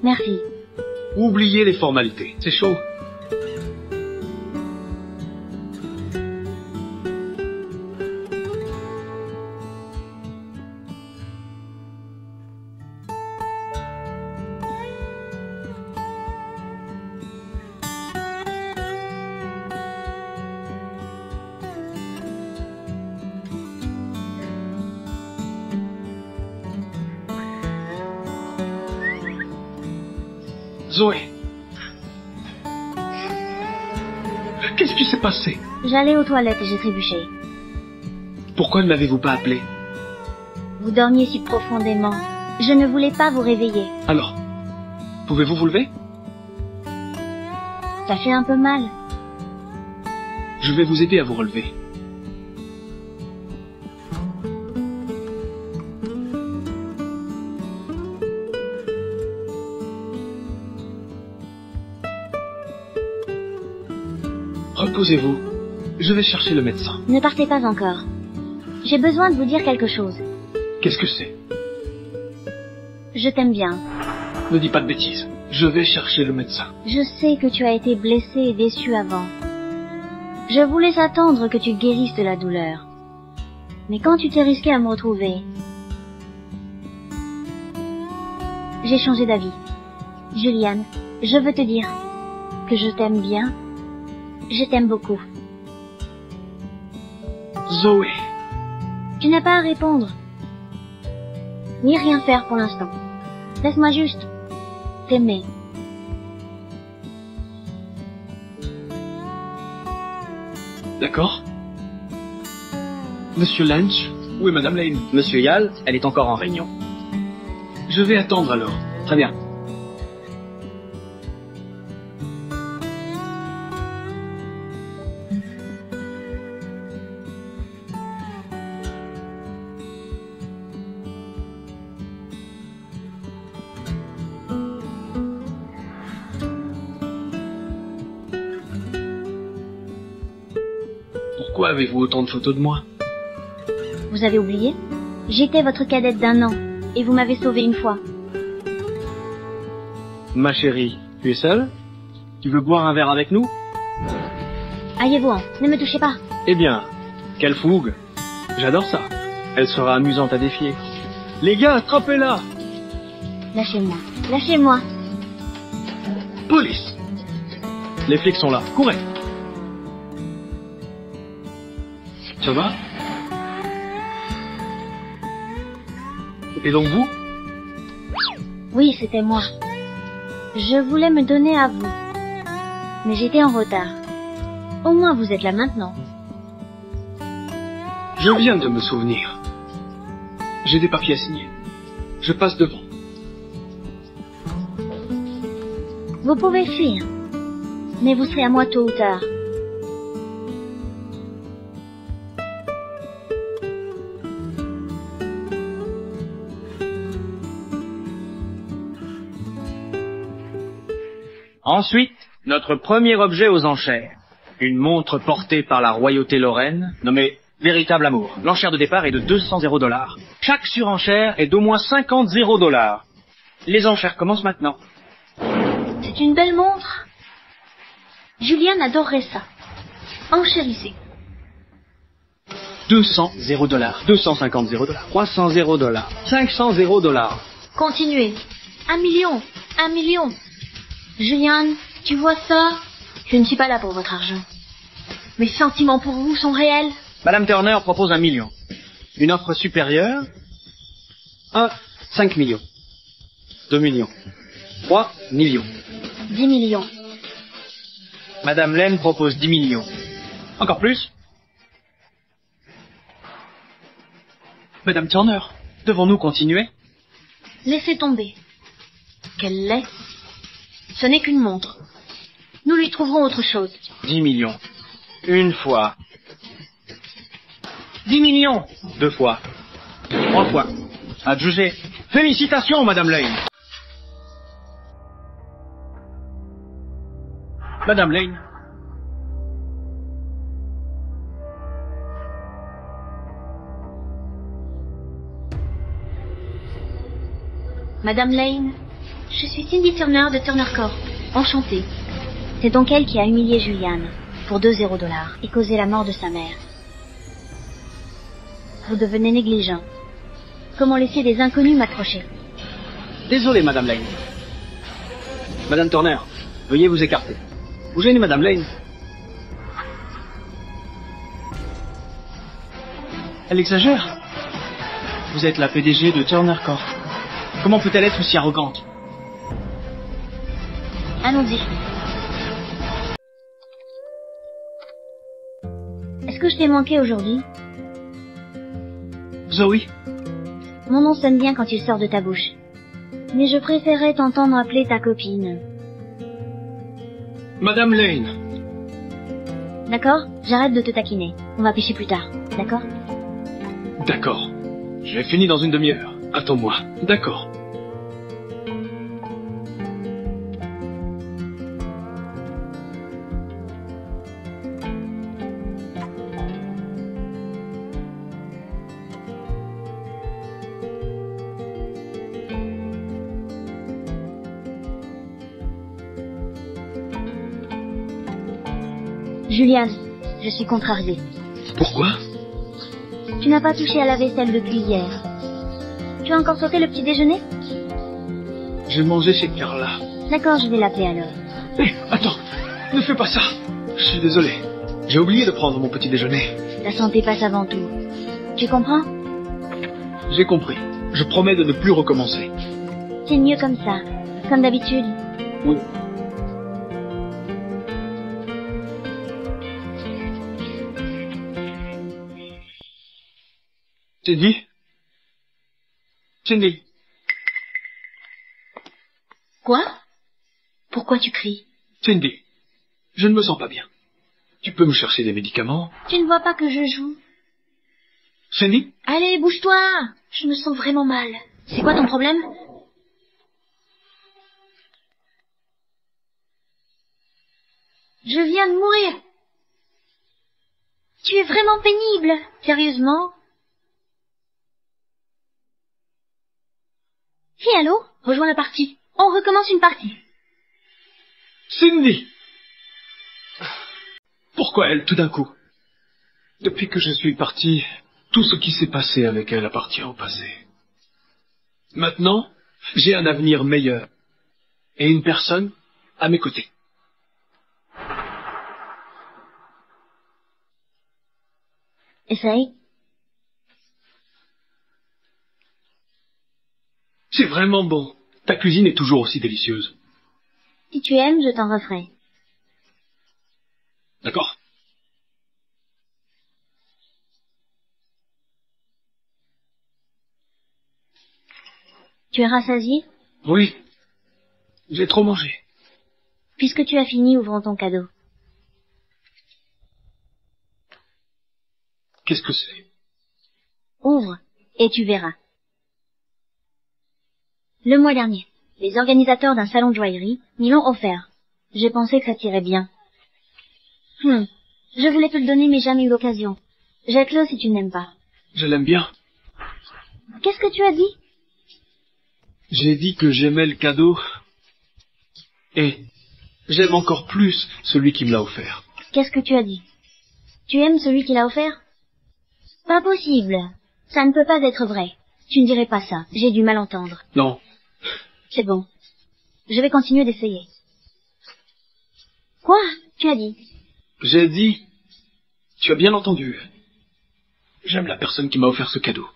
Merci. Oubliez les formalités. C'est chaud. Zoé. Qu'est-ce qui s'est passé? J'allais aux toilettes et j'ai trébuché. Pourquoi ne m'avez-vous pas appelé? Vous dormiez si profondément. Je ne voulais pas vous réveiller. Alors, pouvez-vous vous lever? Ça fait un peu mal. Je vais vous aider à vous relever. Reposez-vous. Je vais chercher le médecin. Ne partez pas encore. J'ai besoin de vous dire quelque chose. Qu'est-ce que c'est? Je t'aime bien. Ne dis pas de bêtises. Je vais chercher le médecin. Je sais que tu as été blessé et déçu avant. Je voulais attendre que tu guérisses de la douleur. Mais quand tu t'es risqué à me retrouver, j'ai changé d'avis. Juliane, je veux te dire que je t'aime bien. Je t'aime beaucoup. Zoé. Tu n'as pas à répondre. Ni rien faire pour l'instant. Laisse-moi juste t'aimer. D'accord. Monsieur Lynch? Oui, Madame Lane. Monsieur Yal, elle est encore en réunion. Je vais attendre alors. Très bien. Pourquoi avez-vous autant de photos de moi? Vous avez oublié? J'étais votre cadette d'1 an, et vous m'avez sauvée une fois. Ma chérie, tu es seule? Tu veux boire un verre avec nous? Allez-vous-en, ne me touchez pas. Eh bien, quelle fougue! J'adore ça. Elle sera amusante à défier. Les gars, attrapez-la! Lâchez-moi, lâchez-moi. Police! Les flics sont là. Courez! Ça va? Et donc vous? Oui, c'était moi. Je voulais me donner à vous. Mais j'étais en retard. Au moins vous êtes là maintenant. Je viens de me souvenir. J'ai des papiers à signer. Je passe devant. Vous pouvez fuir. Mais vous serez à moi tôt ou tard. Ensuite, notre premier objet aux enchères. Une montre portée par la royauté lorraine, nommée Véritable Amour. L'enchère de départ est de 200 $. Chaque surenchère est d'au moins 50 $. Les enchères commencent maintenant. C'est une belle montre. Juliane adorerait ça. Enchérissez. 200 $, 250 $, 300 $, 500 $. Continuez. 1 million. 1 million. Juliane, tu vois ça? Je ne suis pas là pour votre argent. Mes sentiments pour vous sont réels. Madame Turner propose 1 million. Une offre supérieure? 5 millions. 2 millions. 3 millions. 10 millions. Madame Lane propose 10 millions. Encore plus? Madame Turner, Devons-nous continuer? Laissez tomber. Quelle laisse. Ce n'est qu'une montre. Nous lui trouverons autre chose. 10 millions. Une fois. 10 millions. 2 fois. 3 fois. Adjugé. Félicitations, Madame Lane. Madame Lane. Madame Lane, Je suis Cindy Turner de Turner Corp. Enchantée. C'est donc elle qui a humilié Julianne pour 2 $ et causé la mort de sa mère. Vous devenez négligent. Comment laisser des inconnus m'approcher? Désolé, Madame Lane. Madame Turner, veuillez vous écarter. Vous gênez Madame Lane. Elle exagère. Vous êtes la PDG de Turner Corp. Comment peut-elle être aussi arrogante? Allons-y. Est-ce que je t'ai manqué aujourd'hui? Zoe, Mon nom sonne bien quand il sort de ta bouche. Mais je préférais t'entendre appeler ta copine. Madame Lane. D'accord? J'arrête de te taquiner. On va pêcher plus tard. D'accord? D'accord. J'ai fini dans une demi-heure. Attends-moi. D'accord. Julianne, je suis contrariée. Pourquoi? Tu n'as pas touché à la vaisselle depuis hier. Tu as encore sauté le petit déjeuner? J'ai mangé chez Carla. D'accord, je vais l'appeler alors. Hé, attends. Ne fais pas ça. Je suis désolé. J'ai oublié de prendre mon petit déjeuner. La santé passe avant tout. Tu comprends? J'ai compris. Je promets de ne plus recommencer. C'est mieux comme ça. Comme d'habitude. Oui. Cindy? Cindy? Quoi? Pourquoi tu cries? Cindy, je ne me sens pas bien. Tu peux me chercher des médicaments? Tu ne vois pas que je joue? Cindy? Allez, bouge-toi! Je me sens vraiment mal. C'est quoi ton problème? Je viens de mourir. Tu es vraiment pénible. Sérieusement? Hé, allô? Rejoins la partie. On recommence une partie. Cindy! Pourquoi elle, tout d'un coup? Depuis que je suis parti, tout ce qui s'est passé avec elle appartient au passé. Maintenant, j'ai un avenir meilleur. Et une personne à mes côtés. Essaye. C'est vraiment bon. Ta cuisine est toujours aussi délicieuse. Si tu aimes, je t'en referai. D'accord? Tu es rassasié? Oui. J'ai trop mangé. Puisque tu as fini, ouvrons ton cadeau. Qu'est-ce que c'est? Ouvre, et tu verras. Le mois dernier, les organisateurs d'un salon de joaillerie m'y l'ont offert. J'ai pensé que ça t'irait bien. Je voulais te le donner, mais jamais eu l'occasion. Jette-le si tu n'aimes pas. Je l'aime bien. Qu'est-ce que tu as dit? J'ai dit que j'aimais le cadeau. Et j'aime encore plus celui qui me l'a offert. Qu'est-ce que tu as dit? Tu aimes celui qui l'a offert? Pas possible. Ça ne peut pas être vrai. Tu ne dirais pas ça. J'ai du mal entendre. Non. C'est bon. Je vais continuer d'essayer. Quoi? Tu as dit? J'ai dit... Tu as bien entendu. J'aime la personne qui m'a offert ce cadeau.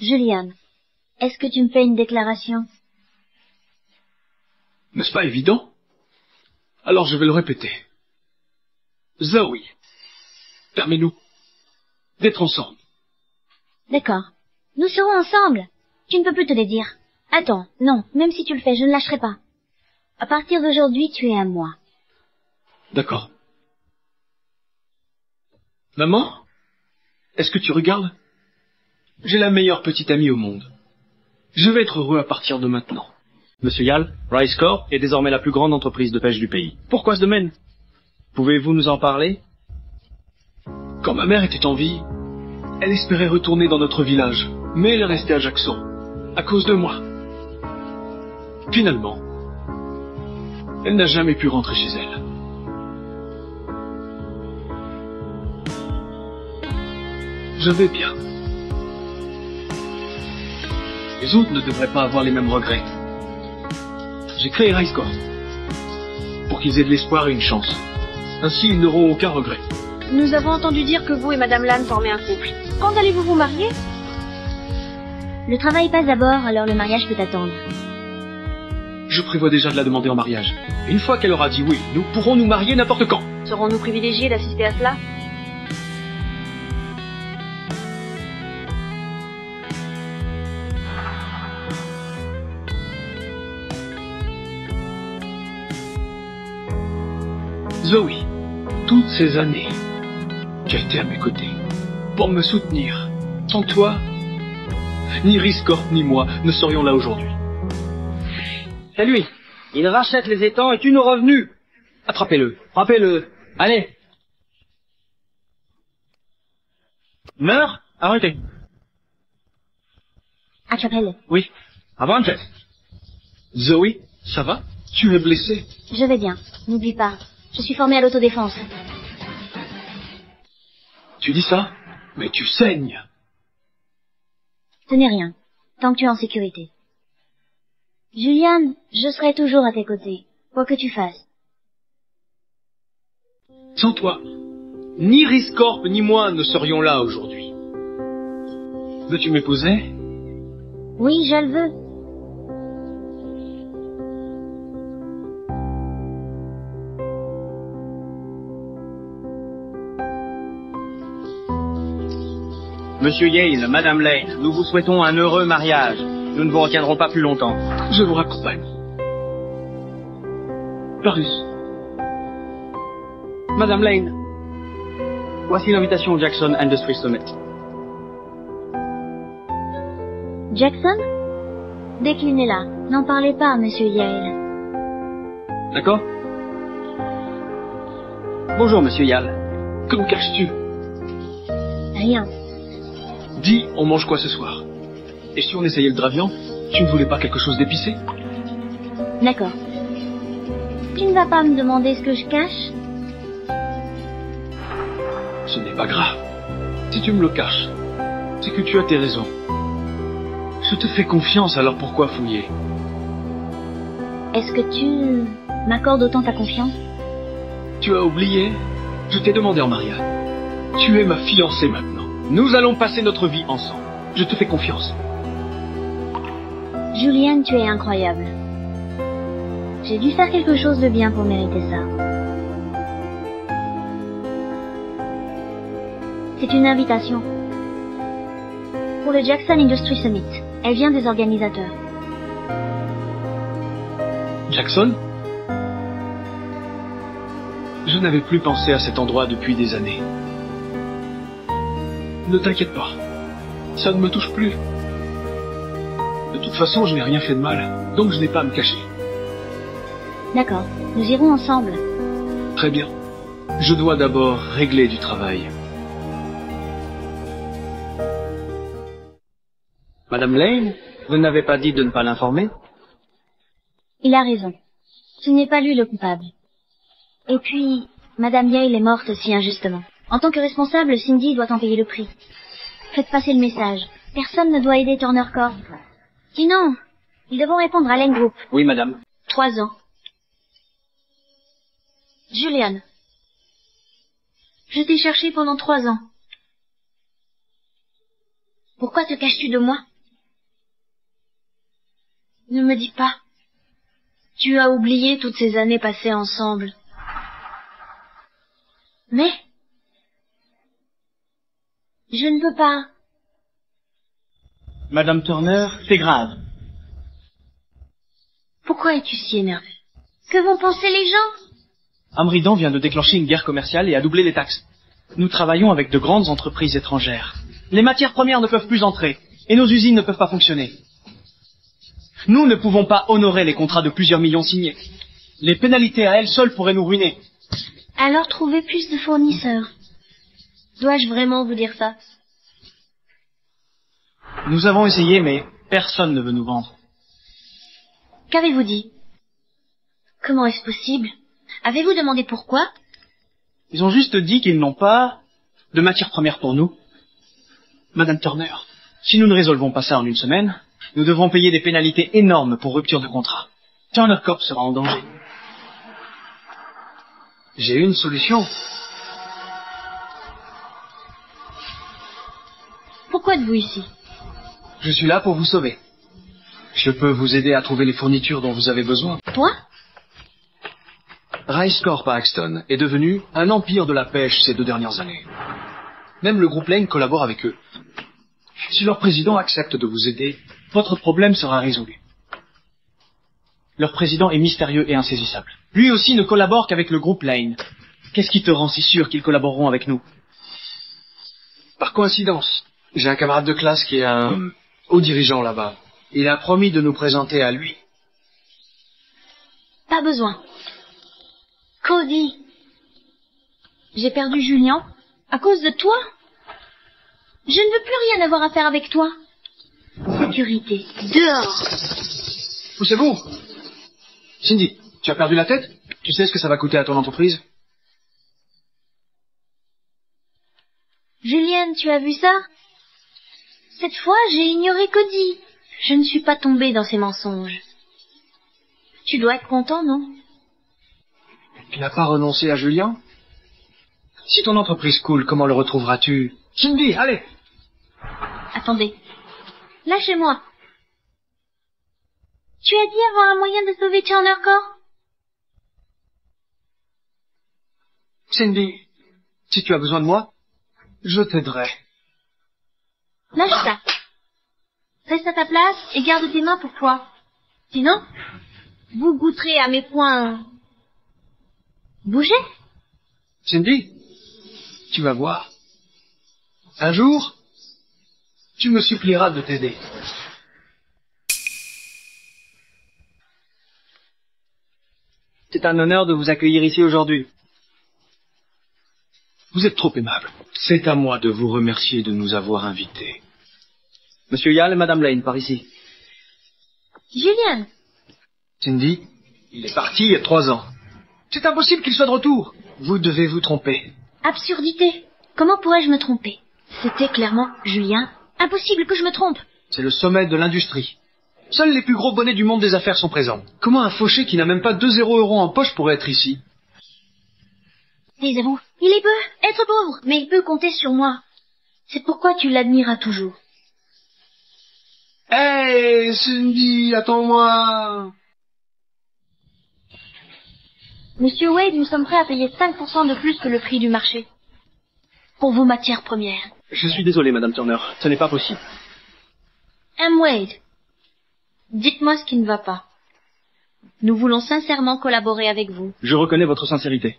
Julianne, est-ce que tu me fais une déclaration? N'est-ce pas évident? Alors je vais le répéter. Zoe, permets-nous d'être ensemble. D'accord. Nous serons ensemble. Tu ne peux plus te le dire. Attends, non, même si tu le fais, je ne lâcherai pas. À partir d'aujourd'hui, tu es à moi. D'accord. Maman, est-ce que tu regardes? J'ai la meilleure petite amie au monde. Je vais être heureux à partir de maintenant. Monsieur Yall, Rice Corp est désormais la plus grande entreprise de pêche du pays. Pourquoi ce domaine? Pouvez-vous nous en parler? Quand ma mère était en vie, elle espérait retourner dans notre village, mais elle est restée à Jackson, à cause de moi. Finalement, elle n'a jamais pu rentrer chez elle. Je vais bien. Les autres ne devraient pas avoir les mêmes regrets. J'ai créé Rice Corp pour qu'ils aient de l'espoir et une chance. Ainsi, ils n'auront aucun regret. Nous avons entendu dire que vous et Madame Lan formaient un couple. Quand allez-vous vous marier? Le travail passe d'abord, alors le mariage peut attendre. Je prévois déjà de la demander en mariage. Et une fois qu'elle aura dit oui, nous pourrons nous marier n'importe quand. Serons-nous privilégiés d'assister à cela? Zoé, toutes ces années, tu as été à mes côtés, pour me soutenir. Sans toi, ni Rice Corp ni moi ne serions là aujourd'hui. C'est lui. Il rachète les étangs et tue nos revenus. Attrapez-le. Frappez-le. Allez. Meurs. Arrêtez. Attrapez-le. Oui. Avance. Zoé, ça va? Tu es blessée? Je vais bien. N'oublie pas. Je suis formée à l'autodéfense. Tu dis ça? Mais tu saignes. Ce n'est rien. Tant que tu es en sécurité. Julian, je serai toujours à tes côtés. Quoi que tu fasses. Sans toi, ni Rice Corp ni moi ne serions là aujourd'hui. Veux-tu m'épouser? Oui, je le veux. Monsieur Yale, Madame Lane, nous vous souhaitons un heureux mariage. Nous ne vous retiendrons pas plus longtemps. Je vous raccompagne. Parus. Madame Lane, voici l'invitation au Jackson Industry Summit. Jackson? Déclinez-la. N'en parlez pas, Monsieur Yale. D'accord? Bonjour, Monsieur Yale. Que me caches-tu? Rien. Dis, on mange quoi ce soir? Et si on essayait le dravian? Tu ne voulais pas quelque chose d'épicé? D'accord. Tu ne vas pas me demander ce que je cache? Ce n'est pas grave. Si tu me le caches, c'est que tu as tes raisons. Je te fais confiance, alors pourquoi fouiller? Est-ce que tu m'accordes autant ta confiance? Tu as oublié? Je t'ai demandé en mariage. Tu es ma fiancée maintenant. Nous allons passer notre vie ensemble. Je te fais confiance. Julian, tu es incroyable. J'ai dû faire quelque chose de bien pour mériter ça. C'est une invitation. Pour le Jackson Industry Summit. Elle vient des organisateurs. Jackson? Je n'avais plus pensé à cet endroit depuis des années. Ne t'inquiète pas. Ça ne me touche plus. De toute façon, je n'ai rien fait de mal, donc je n'ai pas à me cacher. D'accord, nous irons ensemble. Très bien. Je dois d'abord régler du travail. Madame Lane, vous n'avez pas dit de ne pas l'informer? Il a raison. Ce n'est pas lui le coupable. Et puis, Madame Yale est morte si injustement. En tant que responsable, Cindy doit en payer le prix. Faites passer le message. Personne ne doit aider Turner Corp. Sinon, ils devront répondre à Lane Group. Oui, madame. 3 ans. Julian. Je t'ai cherché pendant 3 ans. Pourquoi te caches-tu de moi? Ne me dis pas. Tu as oublié toutes ces années passées ensemble. Mais je ne peux pas. Madame Turner, c'est grave. Pourquoi es-tu si énervé? Que vont penser les gens? Amridan vient de déclencher une guerre commerciale et a doublé les taxes. Nous travaillons avec de grandes entreprises étrangères. Les matières premières ne peuvent plus entrer, et nos usines ne peuvent pas fonctionner. Nous ne pouvons pas honorer les contrats de plusieurs millions signés. Les pénalités à elles seules pourraient nous ruiner. Alors trouvez plus de fournisseurs. Dois-je vraiment vous dire ça? Nous avons essayé, mais personne ne veut nous vendre. Qu'avez-vous dit? Comment est-ce possible? Avez-vous demandé pourquoi? Ils ont juste dit qu'ils n'ont pas de matière première pour nous. Madame Turner, si nous ne résolvons pas ça en une semaine, nous devrons payer des pénalités énormes pour rupture de contrat. Turner Corp sera en danger. J'ai une solution. Pourquoi êtes-vous ici? Je suis là pour vous sauver. Je peux vous aider à trouver les fournitures dont vous avez besoin. Toi? Rice Corp à Axton est devenu un empire de la pêche ces 2 dernières années. Même le groupe Lane collabore avec eux. Si leur président accepte de vous aider, Votre problème sera résolu. Leur président est mystérieux et insaisissable. Lui aussi ne collabore qu'avec le groupe Lane. Qu'est-ce qui te rend si sûr qu'ils collaboreront avec nous? par coïncidence, j'ai un camarade de classe qui est un haut dirigeant là-bas. Il a promis de nous présenter à lui. Pas besoin. Cody. J'ai perdu Julien à cause de toi. Je ne veux plus rien avoir à faire avec toi. Sécurité, dehors. Poussez-vous! Cindy, tu as perdu la tête? Tu sais ce que ça va coûter à ton entreprise? Julienne, tu as vu ça? Cette fois, j'ai ignoré Cody. Je ne suis pas tombée dans ses mensonges. Tu dois être content, non? Tu n'as pas renoncé à Julien? Si ton entreprise coule, comment le retrouveras-tu? Cindy, allez! Attendez. Lâchez-moi. Tu as dit avoir un moyen de sauver Turner Corp? Cindy, si tu as besoin de moi, je t'aiderai. Lâche ça. Reste à ta place et garde tes mains pour toi. Sinon, vous goûterez à mes poings. Bougez. Cindy, tu vas voir. Un jour, tu me supplieras de t'aider. C'est un honneur de vous accueillir ici aujourd'hui. Vous êtes trop aimable. C'est à moi de vous remercier de nous avoir invités. Monsieur Yall et Madame Lane, par ici. Julian. Cindy, il est parti il y a 3 ans. C'est impossible qu'il soit de retour. Vous devez vous tromper. Absurdité. Comment pourrais-je me tromper? C'était clairement Julien. Impossible que je me trompe. C'est le sommet de l'industrie. Seuls les plus gros bonnets du monde des affaires sont présents. Comment un fauché qui n'a même pas 2 € en poche pourrait être ici? Taisez-vous. Il peut être pauvre, mais il peut compter sur moi. C'est pourquoi tu l'admireras toujours. Hey, Cindy, attends-moi. Monsieur Wade, nous sommes prêts à payer 5% de plus que le prix du marché. Pour vos matières premières. Je suis désolé, Madame Turner. Ce n'est pas possible. M. Wade, dites-moi ce qui ne va pas. Nous voulons sincèrement collaborer avec vous. Je reconnais votre sincérité.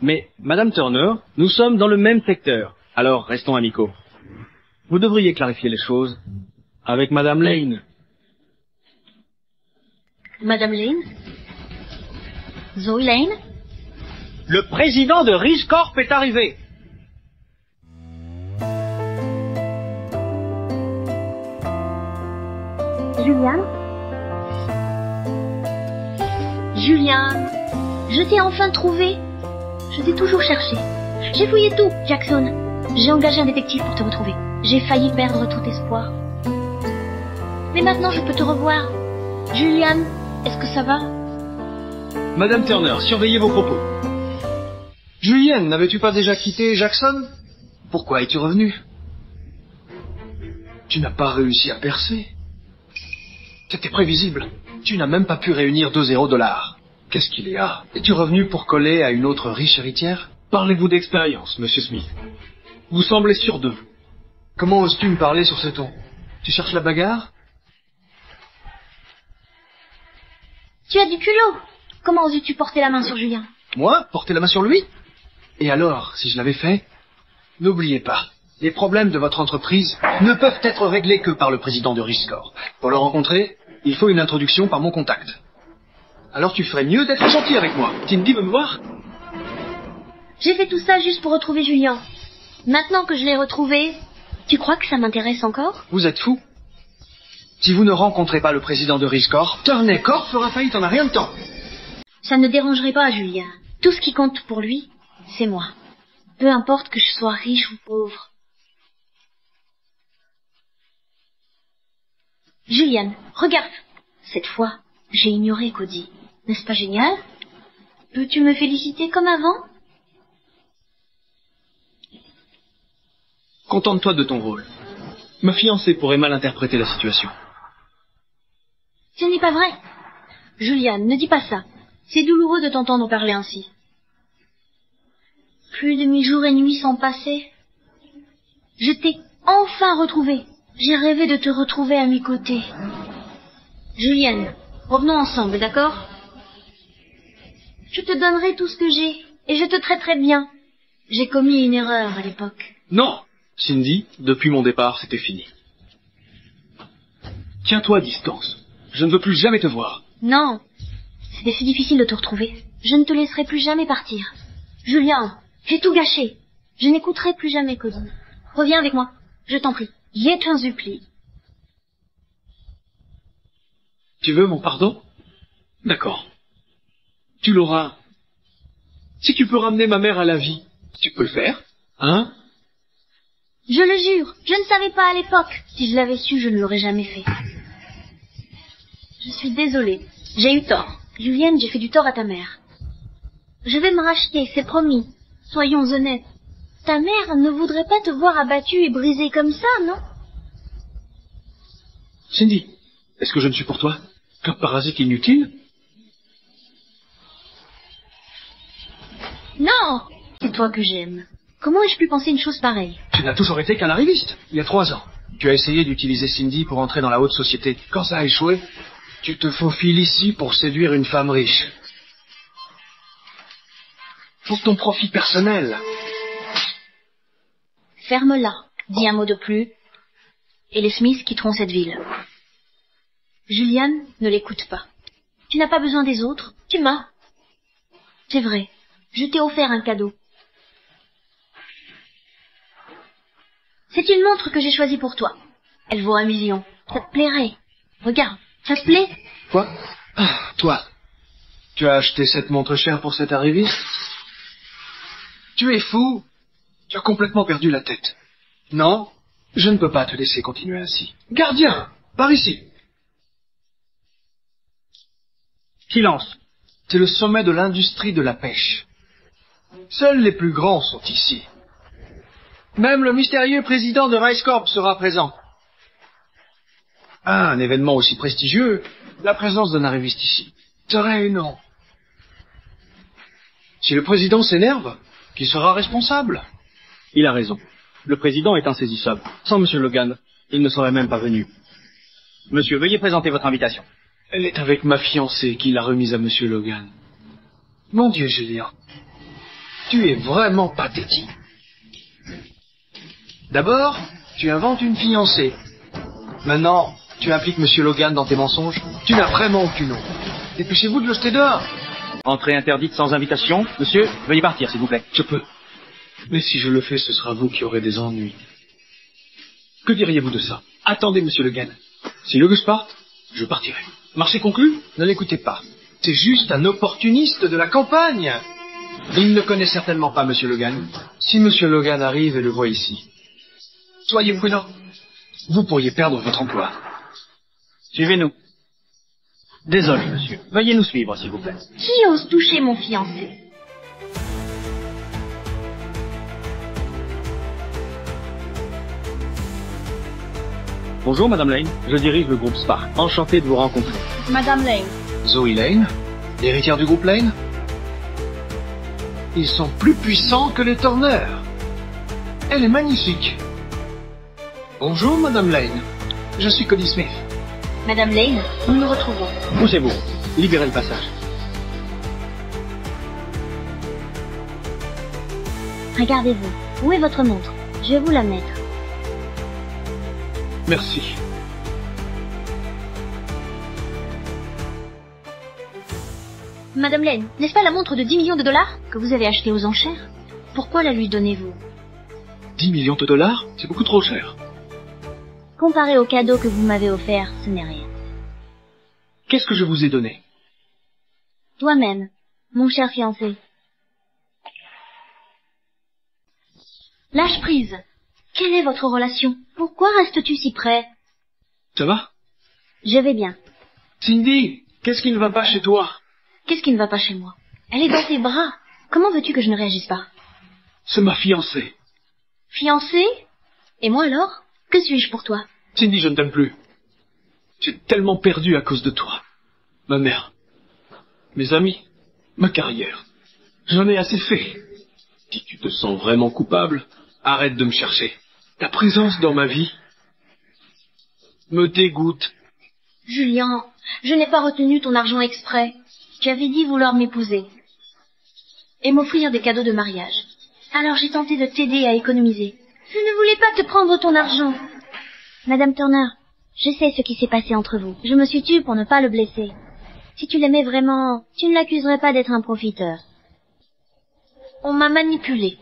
Mais, Madame Turner, nous sommes dans le même secteur. Alors, restons amicaux. Vous devriez clarifier les choses avec Madame Lane. Madame Lane? Zoe Lane? Le président de Rice Corp est arrivé. Julian? Julian, je t'ai enfin trouvé. Je t'ai toujours cherché. J'ai fouillé tout, Jackson. J'ai engagé un détective pour te retrouver. J'ai failli perdre tout espoir. Mais maintenant, je peux te revoir. Julian, est-ce que ça va? Madame Turner, surveillez vos propos. Julienne, n'avais-tu pas déjà quitté Jackson? Pourquoi es-tu revenu? Tu n'as pas réussi à percer. C'était prévisible. Tu n'as même pas pu réunir 2 $. Qu'est-ce qu'il y a? Es-tu revenu pour coller à une autre riche héritière? Parlez-vous d'expérience, Monsieur Smith. Vous semblez sûr de vous. Comment oses-tu me parler sur ce ton? Tu cherches la bagarre? Tu as du culot. Comment oses-tu porter la main sur Julien? Moi? Porter la main sur lui? Et alors, si je l'avais fait? N'oubliez pas, les problèmes de votre entreprise ne peuvent être réglés que par le président de Rice Corp. Pour le rencontrer, il faut une introduction par mon contact. Alors tu ferais mieux d'être gentil avec moi. Cindy veut me voir? J'ai fait tout ça juste pour retrouver Julien. Maintenant que je l'ai retrouvé, tu crois que ça m'intéresse encore? Vous êtes fou. Si vous ne rencontrez pas le président de Riscorp, Turner Corp fera faillite en un rien de temps. Ça ne dérangerait pas Julien. Tout ce qui compte pour lui, c'est moi. Peu importe que je sois riche ou pauvre. Julian, regarde. Cette fois, j'ai ignoré Cody. N'est-ce pas génial? Peux-tu me féliciter comme avant? Contente-toi de ton rôle. Ma fiancée pourrait mal interpréter la situation. Ce n'est pas vrai. Julian, ne dis pas ça. C'est douloureux de t'entendre parler ainsi. Plus de 1000 jours et nuits sont passés. Je t'ai enfin retrouvé. J'ai rêvé de te retrouver à mes côtés. Julian, revenons ensemble, d'accord? Je te donnerai tout ce que j'ai, et je te traiterai bien. J'ai commis une erreur à l'époque. Non, Cindy, depuis mon départ, c'était fini. Tiens-toi à distance. Je ne veux plus jamais te voir. Non, c'était si difficile de te retrouver. Je ne te laisserai plus jamais partir. Julien, j'ai tout gâché. Je n'écouterai plus jamais Cody. Reviens avec moi, je t'en prie. Je t'en supplie. Tu veux mon pardon? D'accord. Tu l'auras. Si tu peux ramener ma mère à la vie, tu peux le faire, hein? Je le jure, je ne savais pas à l'époque. Si je l'avais su, je ne l'aurais jamais fait. Je suis désolée. J'ai eu tort. Julienne, j'ai fait du tort à ta mère. Je vais me racheter, c'est promis. Soyons honnêtes. Ta mère ne voudrait pas te voir abattu et brisé comme ça, non? Cindy, est-ce que je ne suis pour toi qu'un parasite inutile? Non! C'est toi que j'aime. Comment ai-je pu penser une chose pareille? Tu n'as toujours été qu'un arriviste, il y a 3 ans. Tu as essayé d'utiliser Cindy pour entrer dans la haute société. Quand ça a échoué, tu te faufiles ici pour séduire une femme riche. Pour ton profit personnel. Ferme-la. Dis un mot de plus. Et les Smiths quitteront cette ville. Julian, ne l'écoute pas. Tu n'as pas besoin des autres. Tu m'as. C'est vrai. Je t'ai offert un cadeau. C'est une montre que j'ai choisie pour toi. Elle vaut 1 million. Ça te plairait. Regarde, ça te plaît? Quoi? Ah, toi. Tu as acheté cette montre chère pour cet arriviste? Tu es fou. Tu as complètement perdu la tête. Non, je ne peux pas te laisser continuer ainsi. Gardien, par ici. Silence. C'est le sommet de l'industrie de la pêche. Seuls les plus grands sont ici. Même le mystérieux président de Riscorp sera présent. Ah, un événement aussi prestigieux, la présence d'un arriviste ici serait non. Si le président s'énerve, qui sera responsable? Il a raison. Le président est insaisissable. Sans Monsieur Logan, il ne serait même pas venu. Monsieur, veuillez présenter votre invitation. Elle est avec ma fiancée qui l'a remise à Monsieur Logan. Mon Dieu, Julien, tu es vraiment pathétique. D'abord, tu inventes une fiancée. Maintenant, tu impliques Monsieur Logan dans tes mensonges. Tu n'as vraiment aucune honte. Dépêchez-vous de le jeter dehors. Entrée interdite sans invitation. Monsieur, veuillez partir, s'il vous plaît. Je peux. Mais si je le fais, ce sera vous qui aurez des ennuis. Que diriez-vous de ça? Attendez, Monsieur Logan. Si le gosse part, je partirai. Marché conclu? Ne l'écoutez pas. C'est juste un opportuniste de la campagne. Il ne connaît certainement pas Monsieur Logan. Si Monsieur Logan arrive et le voit ici, soyez prudent. Vous pourriez perdre votre emploi. Suivez-nous. Désolé, monsieur. Veuillez nous suivre, s'il vous plaît. Qui ose toucher mon fiancé? Bonjour, Madame Lane. Je dirige le groupe Spark. Enchanté de vous rencontrer. Madame Lane. Zoe Lane, l'héritière du groupe Lane. Ils sont plus puissants que les Turner. Elle est magnifique. Bonjour, Madame Lane. Je suis Cody Smith. Madame Lane, nous nous retrouvons. Poussez-vous. Libérez le passage. Regardez-vous. Où est votre montre? Je vais vous la mettre. Merci. Madame Lane, n'est-ce pas la montre de 10 millions de dollars que vous avez achetée aux enchères? Pourquoi la lui donnez-vous? 10 millions de dollars? C'est beaucoup trop cher. Comparé au cadeau que vous m'avez offert, ce n'est rien. Qu'est-ce que je vous ai donné? Toi-même, mon cher fiancé. Lâche prise. Quelle est votre relation? Pourquoi restes-tu si près? Ça va? Je vais bien. Cindy, qu'est-ce qui ne va pas chez toi? Qu'est-ce qui ne va pas chez moi? Elle est dans tes bras. Comment veux-tu que je ne réagisse pas? C'est ma fiancée. Fiancé? Et moi alors? Que suis-je pour toi? Cindy, je ne t'aime plus. J'ai tellement perdu à cause de toi. Ma mère, mes amis, ma carrière. J'en ai assez fait. Si tu te sens vraiment coupable, arrête de me chercher. Ta présence dans ma vie me dégoûte. Julien, je n'ai pas retenu ton argent exprès. Tu avais dit vouloir m'épouser et m'offrir des cadeaux de mariage. Alors j'ai tenté de t'aider à économiser. Je ne voulais pas te prendre ton argent. Madame Turner, je sais ce qui s'est passé entre vous. Je me suis tue pour ne pas le blesser. Si tu l'aimais vraiment, tu ne l'accuserais pas d'être un profiteur. On m'a manipulée.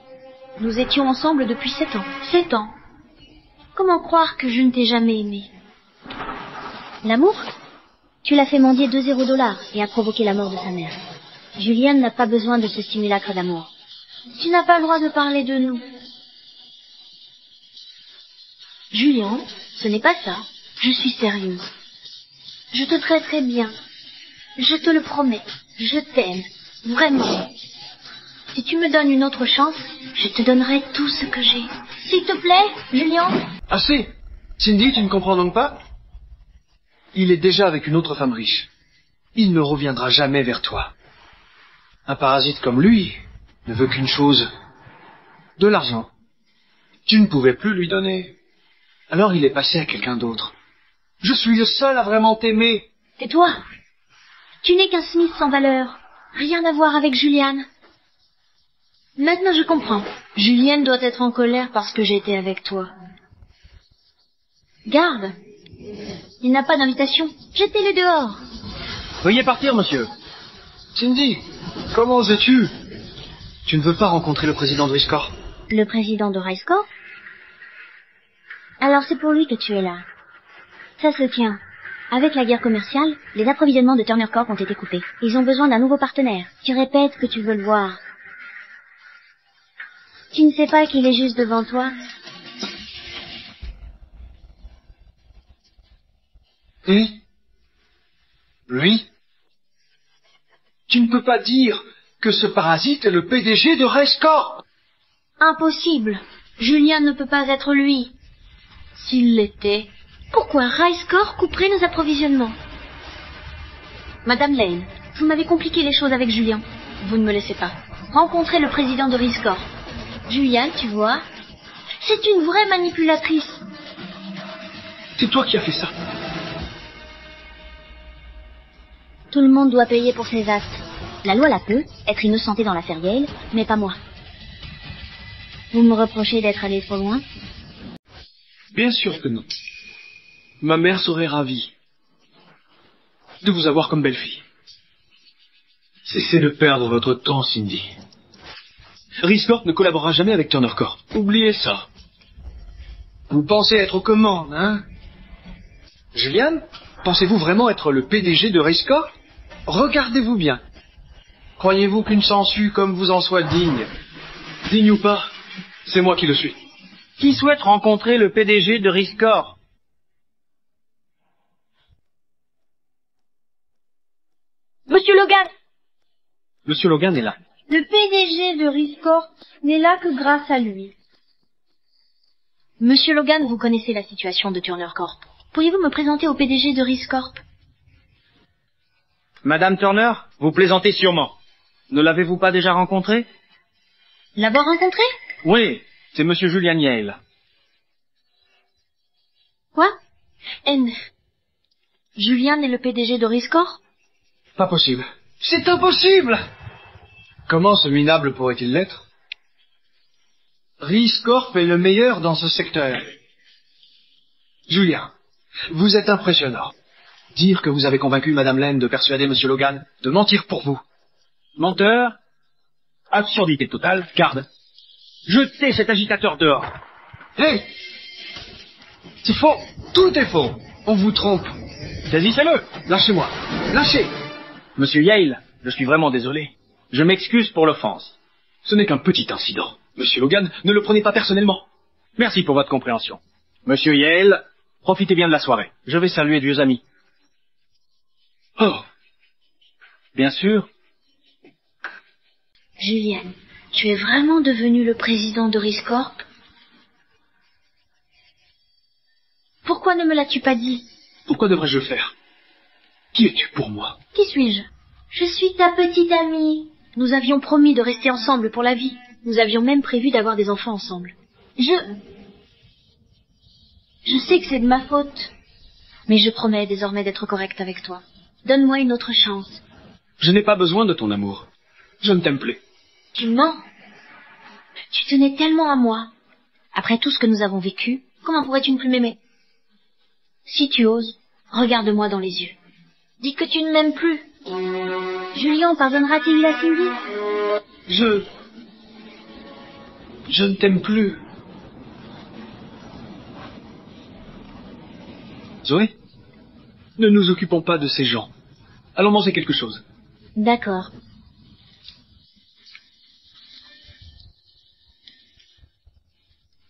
Nous étions ensemble depuis 7 ans. 7 ans. Comment croire que je ne t'ai jamais aimé? L'amour? Tu l'as fait mendier 2 $, et a provoqué la mort de sa mère. Julian n'a pas besoin de ce simulacre d'amour. Tu n'as pas le droit de parler de nous. Julien, ce n'est pas ça. Je suis sérieuse. Je te traiterai bien. Je te le promets. Je t'aime. Vraiment. Si tu me donnes une autre chance, je te donnerai tout ce que j'ai. S'il te plaît, Julien. Assez! Cindy, tu ne comprends donc pas? Il est déjà avec une autre femme riche. Il ne reviendra jamais vers toi. Un parasite comme lui ne veut qu'une chose. De l'argent. Tu ne pouvais plus lui donner. Alors il est passé à quelqu'un d'autre. Je suis le seul à vraiment t'aimer. Tais-toi. Tu n'es qu'un Smith sans valeur. Rien à voir avec Julian. Maintenant je comprends. Julian doit être en colère parce que j'ai été avec toi. Garde. Il n'a pas d'invitation. Jetez-le dehors. Veuillez partir, monsieur. Cindy, comment osais-tu? Tu ne veux pas rencontrer le président de Riscorp? Le président de Riscorp? Alors c'est pour lui que tu es là. Ça se tient. Avec la guerre commerciale, les approvisionnements de Turner Corp ont été coupés. Ils ont besoin d'un nouveau partenaire. Tu répètes que tu veux le voir. Tu ne sais pas qu'il est juste devant toi? Lui? Tu ne peux pas dire que ce parasite est le PDG de Riscorp. Impossible. Julien ne peut pas être lui. S'il l'était, pourquoi Riscorp couperait nos approvisionnements? Madame Lane, vous m'avez compliqué les choses avec Julien. Vous ne me laissez pas. Rencontrez le président de Riscorp. Julian, tu vois, c'est une vraie manipulatrice. C'est toi qui as fait ça. Tout le monde doit payer pour ses actes. La loi la peut, être innocenté dans l'affaire Yale, mais pas moi. Vous me reprochez d'être allé trop loin? Bien sûr que non. Ma mère serait ravie de vous avoir comme belle-fille. Cessez de perdre votre temps, Cindy. Riscorp ne collaborera jamais avec Turner Corp. Oubliez ça. Vous pensez être aux commandes, hein? Julian, pensez-vous vraiment être le PDG de Riscorp? Regardez-vous bien. Croyez-vous qu'une sangsue comme vous en soit digne? Digne ou pas, c'est moi qui le suis. Qui souhaite rencontrer le PDG de Riscorp? Monsieur Logan! Monsieur Logan est là. Le PDG de Riscorp n'est là que grâce à lui. Monsieur Logan, vous connaissez la situation de Turner Corp. Pourriez-vous me présenter au PDG de Riscorp? Madame Turner, vous plaisantez sûrement. Ne l'avez-vous pas déjà rencontré? L'avoir rencontré? Oui, c'est monsieur Julian Yale. Quoi? Julian est le PDG de Riscorp? Pas possible. C'est impossible! Comment ce minable pourrait-il l'être? Riscorp est le meilleur dans ce secteur. Julien, vous êtes impressionnant. Dire que vous avez convaincu Madame Lane de persuader Monsieur Logan de mentir pour vous. Menteur, absurdité totale, garde. Jetez cet agitateur dehors. Hé! C'est faux. Tout est faux. On vous trompe. Saisissez-le. Lâchez-moi. Lâchez. Monsieur Yale, je suis vraiment désolé. Je m'excuse pour l'offense. Ce n'est qu'un petit incident. Monsieur Logan, ne le prenez pas personnellement. Merci pour votre compréhension. Monsieur Yale, profitez bien de la soirée. Je vais saluer de vieux amis. Oh, Bien sûr. Julian, tu es vraiment devenu le président de Riscorp? Pourquoi ne me l'as-tu pas dit? pourquoi devrais-je le faire? Qui es-tu pour moi? Qui suis-je? Je suis ta petite amie. Nous avions promis de rester ensemble pour la vie. Nous avions même prévu d'avoir des enfants ensemble. Je sais que c'est de ma faute. Mais je promets désormais d'être correcte avec toi. Donne-moi une autre chance. Je n'ai pas besoin de ton amour. Je ne t'aime plus. Tu mens. Tu tenais tellement à moi. Après tout ce que nous avons vécu, comment pourrais-tu ne plus m'aimer? Si tu oses, regarde-moi dans les yeux. Dis que tu ne m'aimes plus. Julien pardonnera-t-il à Cindy? Je ne t'aime plus. Zoé, ne nous occupons pas de ces gens. Allons manger quelque chose. D'accord.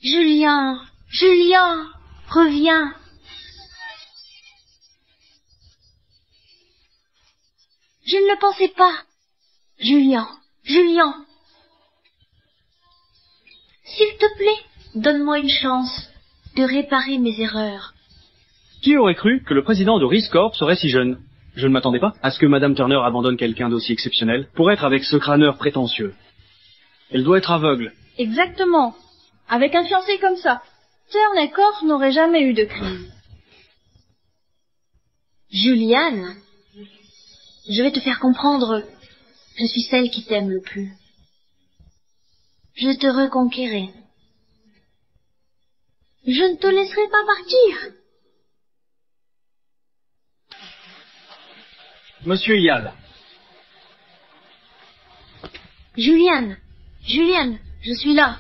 Julien, reviens. Je ne le pensais pas. Julien. S'il te plaît, donne-moi une chance de réparer mes erreurs. Qui aurait cru que le président de Riscorp serait si jeune? Je ne m'attendais pas à ce que Madame Turner abandonne quelqu'un d'aussi exceptionnel pour être avec ce crâneur prétentieux. Elle doit être aveugle. Exactement. Avec un fiancé comme ça, Turner Corp n'aurait jamais eu de crise. Juliane, je vais te faire comprendre. Je suis celle qui t'aime le plus. Je te reconquérai. Je ne te laisserai pas partir. Monsieur Yale. Juliane, je suis là.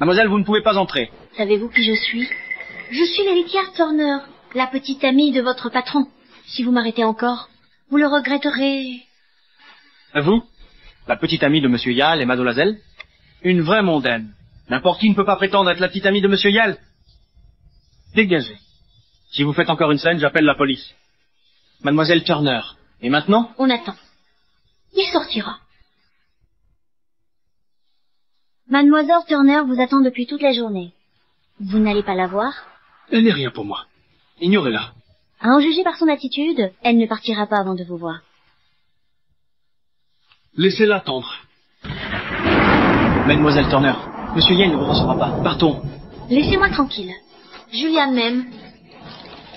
Mademoiselle, vous ne pouvez pas entrer. Savez-vous qui je suis? Je suis l'héritière Turner, la petite amie de votre patron. Si vous m'arrêtez encore, vous le regretterez. Vous, la petite amie de Monsieur Yale et Mademoiselle? Une vraie mondaine. N'importe qui ne peut pas prétendre être la petite amie de Monsieur Yale. Dégagez. Si vous faites encore une scène, j'appelle la police. Mademoiselle Turner. Et maintenant? On attend. Il sortira. Mademoiselle Turner vous attend depuis toute la journée. Vous n'allez pas la voir? Elle n'est rien pour moi. Ignorez-la. À en juger par son attitude, elle ne partira pas avant de vous voir. Laissez-la attendre. Mademoiselle Turner, Monsieur Yale ne vous recevra pas. Partons. Laissez-moi tranquille. Julian même,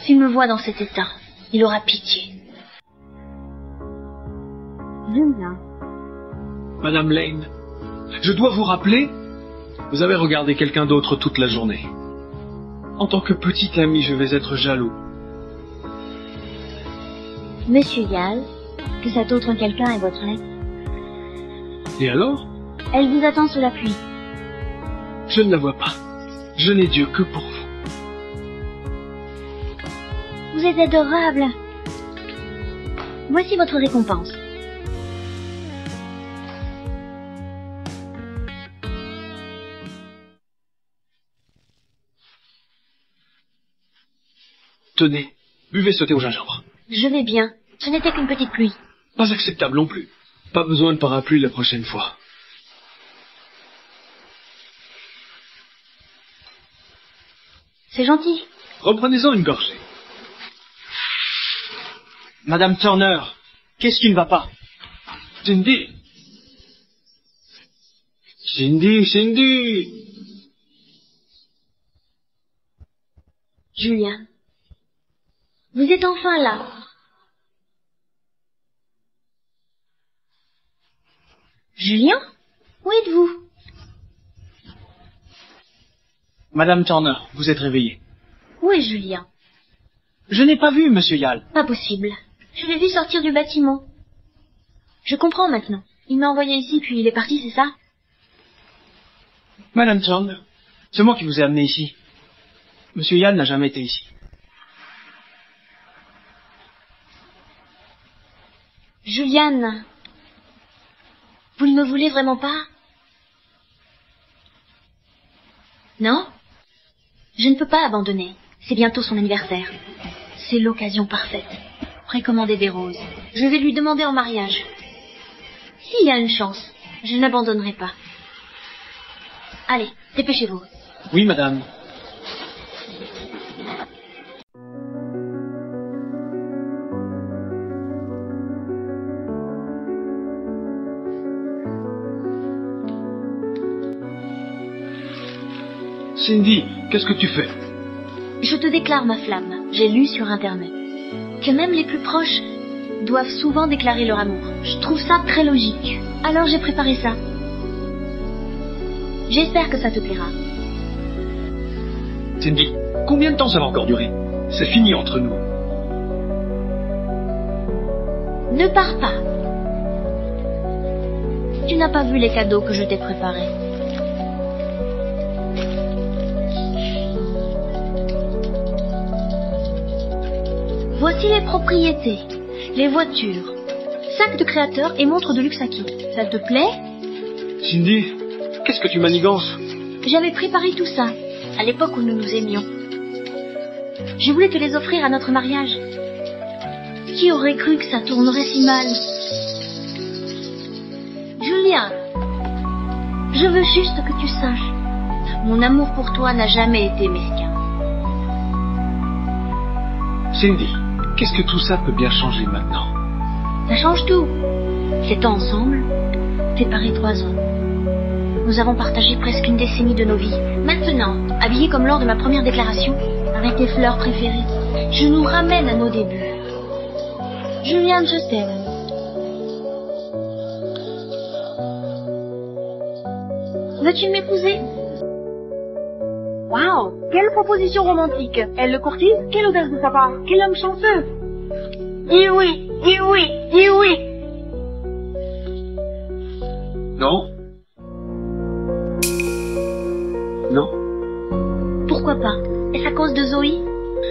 s'il me voit dans cet état, il aura pitié. Julian. Madame Lane, je dois vous rappeler, vous avez regardé quelqu'un d'autre toute la journée. En tant que petite amie, je vais être jaloux. Monsieur Yale, que cet autre quelqu'un est votre ex. Et alors? Elle vous attend sous la pluie. Je ne la vois pas. Je n'ai Dieu que pour vous. Vous êtes adorable. Voici votre récompense. Tenez, buvez ce thé au gingembre. Je vais bien. Ce n'était qu'une petite pluie. Pas acceptable non plus. Pas besoin de parapluie la prochaine fois. C'est gentil. Reprenez-en une gorgée. Madame Turner, qu'est-ce qui ne va pas? Cindy! Cindy! Julian. Vous êtes enfin là. Julien? Où êtes-vous? Madame Turner, vous êtes réveillée. Où est Julien? Je n'ai pas vu Monsieur Yale. Pas possible. Je l'ai vu sortir du bâtiment. Je comprends maintenant. Il m'a envoyé ici, puis il est parti, c'est ça? Madame Turner, c'est moi qui vous ai amené ici. Monsieur Yann n'a jamais été ici. Juliane, vous ne me voulez vraiment pas? Non? Je ne peux pas abandonner. C'est bientôt son anniversaire. C'est l'occasion parfaite. Précommander des roses. Je vais lui demander en mariage. S'il y a une chance, je n'abandonnerai pas. Allez, dépêchez-vous. Oui, madame. Cindy, qu'est-ce que tu fais? Je te déclare ma flamme. J'ai lu sur Internet que même les plus proches doivent souvent déclarer leur amour. Je trouve ça très logique. Alors j'ai préparé ça. J'espère que ça te plaira. Cindy, combien de temps ça va encore durer? C'est fini entre nous. Ne pars pas. Tu n'as pas vu les cadeaux que je t'ai préparés. Voici les propriétés, les voitures, sac de créateur et montre de Luxaki. Ça te plaît? Cindy, qu'est-ce que tu manigances? J'avais préparé tout ça, à l'époque où nous nous aimions. Je voulais te les offrir à notre mariage. Qui aurait cru que ça tournerait si mal? Julia, je veux juste que tu saches, mon amour pour toi n'a jamais été mesquin. Cindy, qu'est-ce que tout ça peut bien changer maintenant? Ça change tout. 7 ans ensemble, séparés 3 ans. Nous avons partagé presque une décennie de nos vies. Maintenant, habillés comme lors de ma première déclaration, avec tes fleurs préférées, je nous ramène à nos débuts. Juliane, je t'aime. Veux-tu m'épouser? Waouh, quelle proposition romantique. Elle le courtise? Quelle audace de sa part. Quel homme chanceux. Dis oui, dis oui, dis oui. Non? Non? Pourquoi pas? Est-ce à cause de Zoé?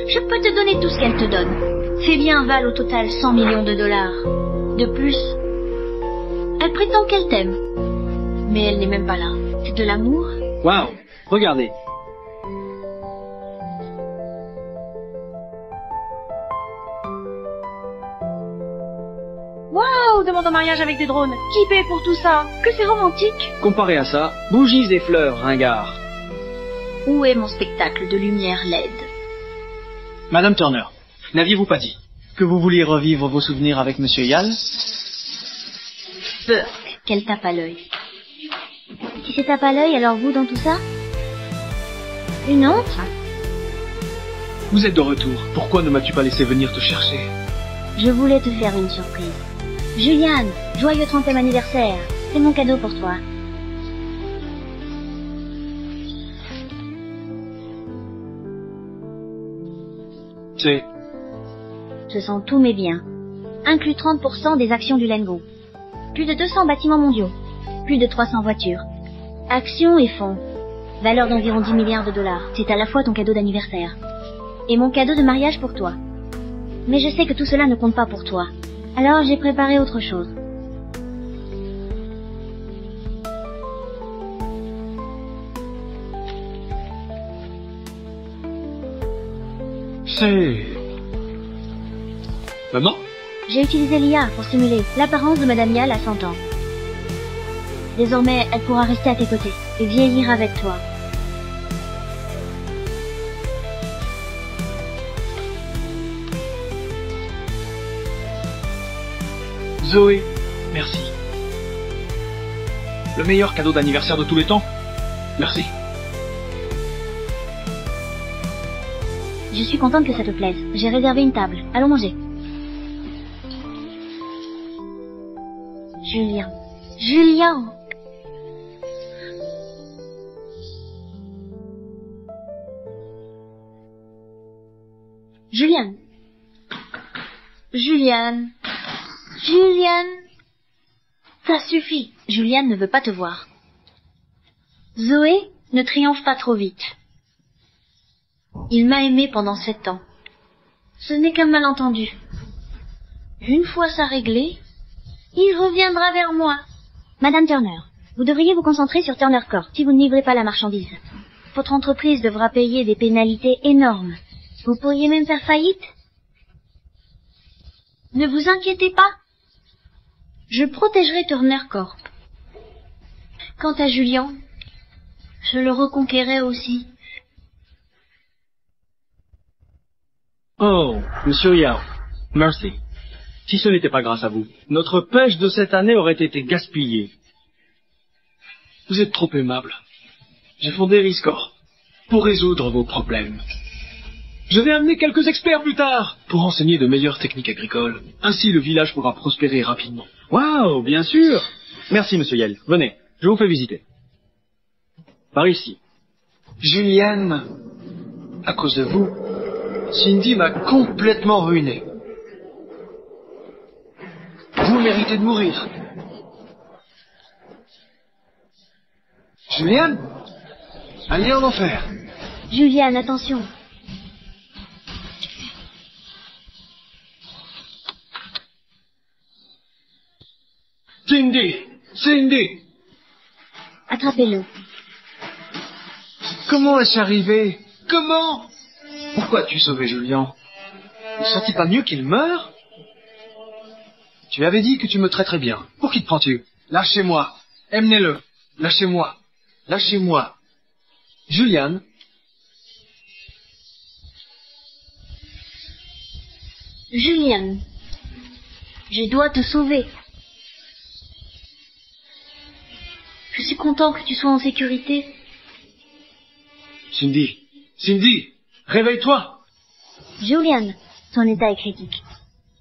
Je peux te donner tout ce qu'elle te donne. Ses biens valent au total 100 millions de dollars. De plus, elle prétend qu'elle t'aime. Mais elle n'est même pas là. C'est de l'amour? Waouh, regardez. Waouh, demande en mariage avec des drones. Qui paie pour tout ça? Que c'est romantique. Comparé à ça, bougies et fleurs, ringard. Où est mon spectacle de lumière LED? Madame Turner, n'aviez-vous pas dit que vous vouliez revivre vos souvenirs avec Monsieur Yall? Burke, qu'elle tape à l'œil. Si c'est tape à l'œil, alors vous dans tout ça? Une honte? Vous êtes de retour. Pourquoi ne m'as-tu pas laissé venir te chercher? Je voulais te faire une surprise. Juliane, joyeux 30e anniversaire. C'est mon cadeau pour toi. Ce sont tous mes biens, inclus 30% des actions du Len Group. Plus de 200 bâtiments mondiaux, plus de 300 voitures. Actions et fonds, valeur d'environ 10 milliards de dollars. C'est à la fois ton cadeau d'anniversaire et mon cadeau de mariage pour toi. Mais je sais que tout cela ne compte pas pour toi. Alors j'ai préparé autre chose. C'est... Maman? J'ai utilisé l'IA pour simuler l'apparence de Madame Yall à 100 ans. Désormais, elle pourra rester à tes côtés et vieillir avec toi. Zoé, merci. Le meilleur cadeau d'anniversaire de tous les temps? Merci. Je suis contente que ça te plaise. J'ai réservé une table. Allons manger. Julien. Julien! Juliane. Juliane. Juliane. Ça suffit. Juliane ne veut pas te voir. Zoé, ne triomphe pas trop vite. Il m'a aimé pendant 7 ans. Ce n'est qu'un malentendu. Une fois ça réglé, il reviendra vers moi. Madame Turner, vous devriez vous concentrer sur Turner Corp si vous ne livrez pas la marchandise. Votre entreprise devra payer des pénalités énormes. Vous pourriez même faire faillite. Ne vous inquiétez pas. Je protégerai Turner Corp. Quant à Julian, je le reconquérai aussi. Oh, Monsieur Yao, merci. Si ce n'était pas grâce à vous, notre pêche de cette année aurait été gaspillée. Vous êtes trop aimable. J'ai fondé Riscor pour résoudre vos problèmes. Je vais amener quelques experts plus tard pour enseigner de meilleures techniques agricoles. Ainsi, le village pourra prospérer rapidement. Waouh, bien sûr. Merci, Monsieur Yale. Venez, je vous fais visiter. Par ici. Juliane, à cause de vous, Cindy m'a complètement ruiné. Vous méritez de mourir. Juliane, allez en enfer. Juliane, attention. Cindy! Cindy! Attrapez-le. Comment est-ce arrivé? Comment? Pourquoi as-tu sauvé Julian? Ne serait-il pas mieux qu'il meure? Tu avais dit que tu me traiterais bien. Pour qui te prends-tu? Lâchez-moi. Emmenez-le. Lâchez-moi. Lâchez-moi. Juliane. Julian, je dois te sauver. Je suis content que tu sois en sécurité. Cindy! Cindy! Réveille-toi! Julian, son état est critique.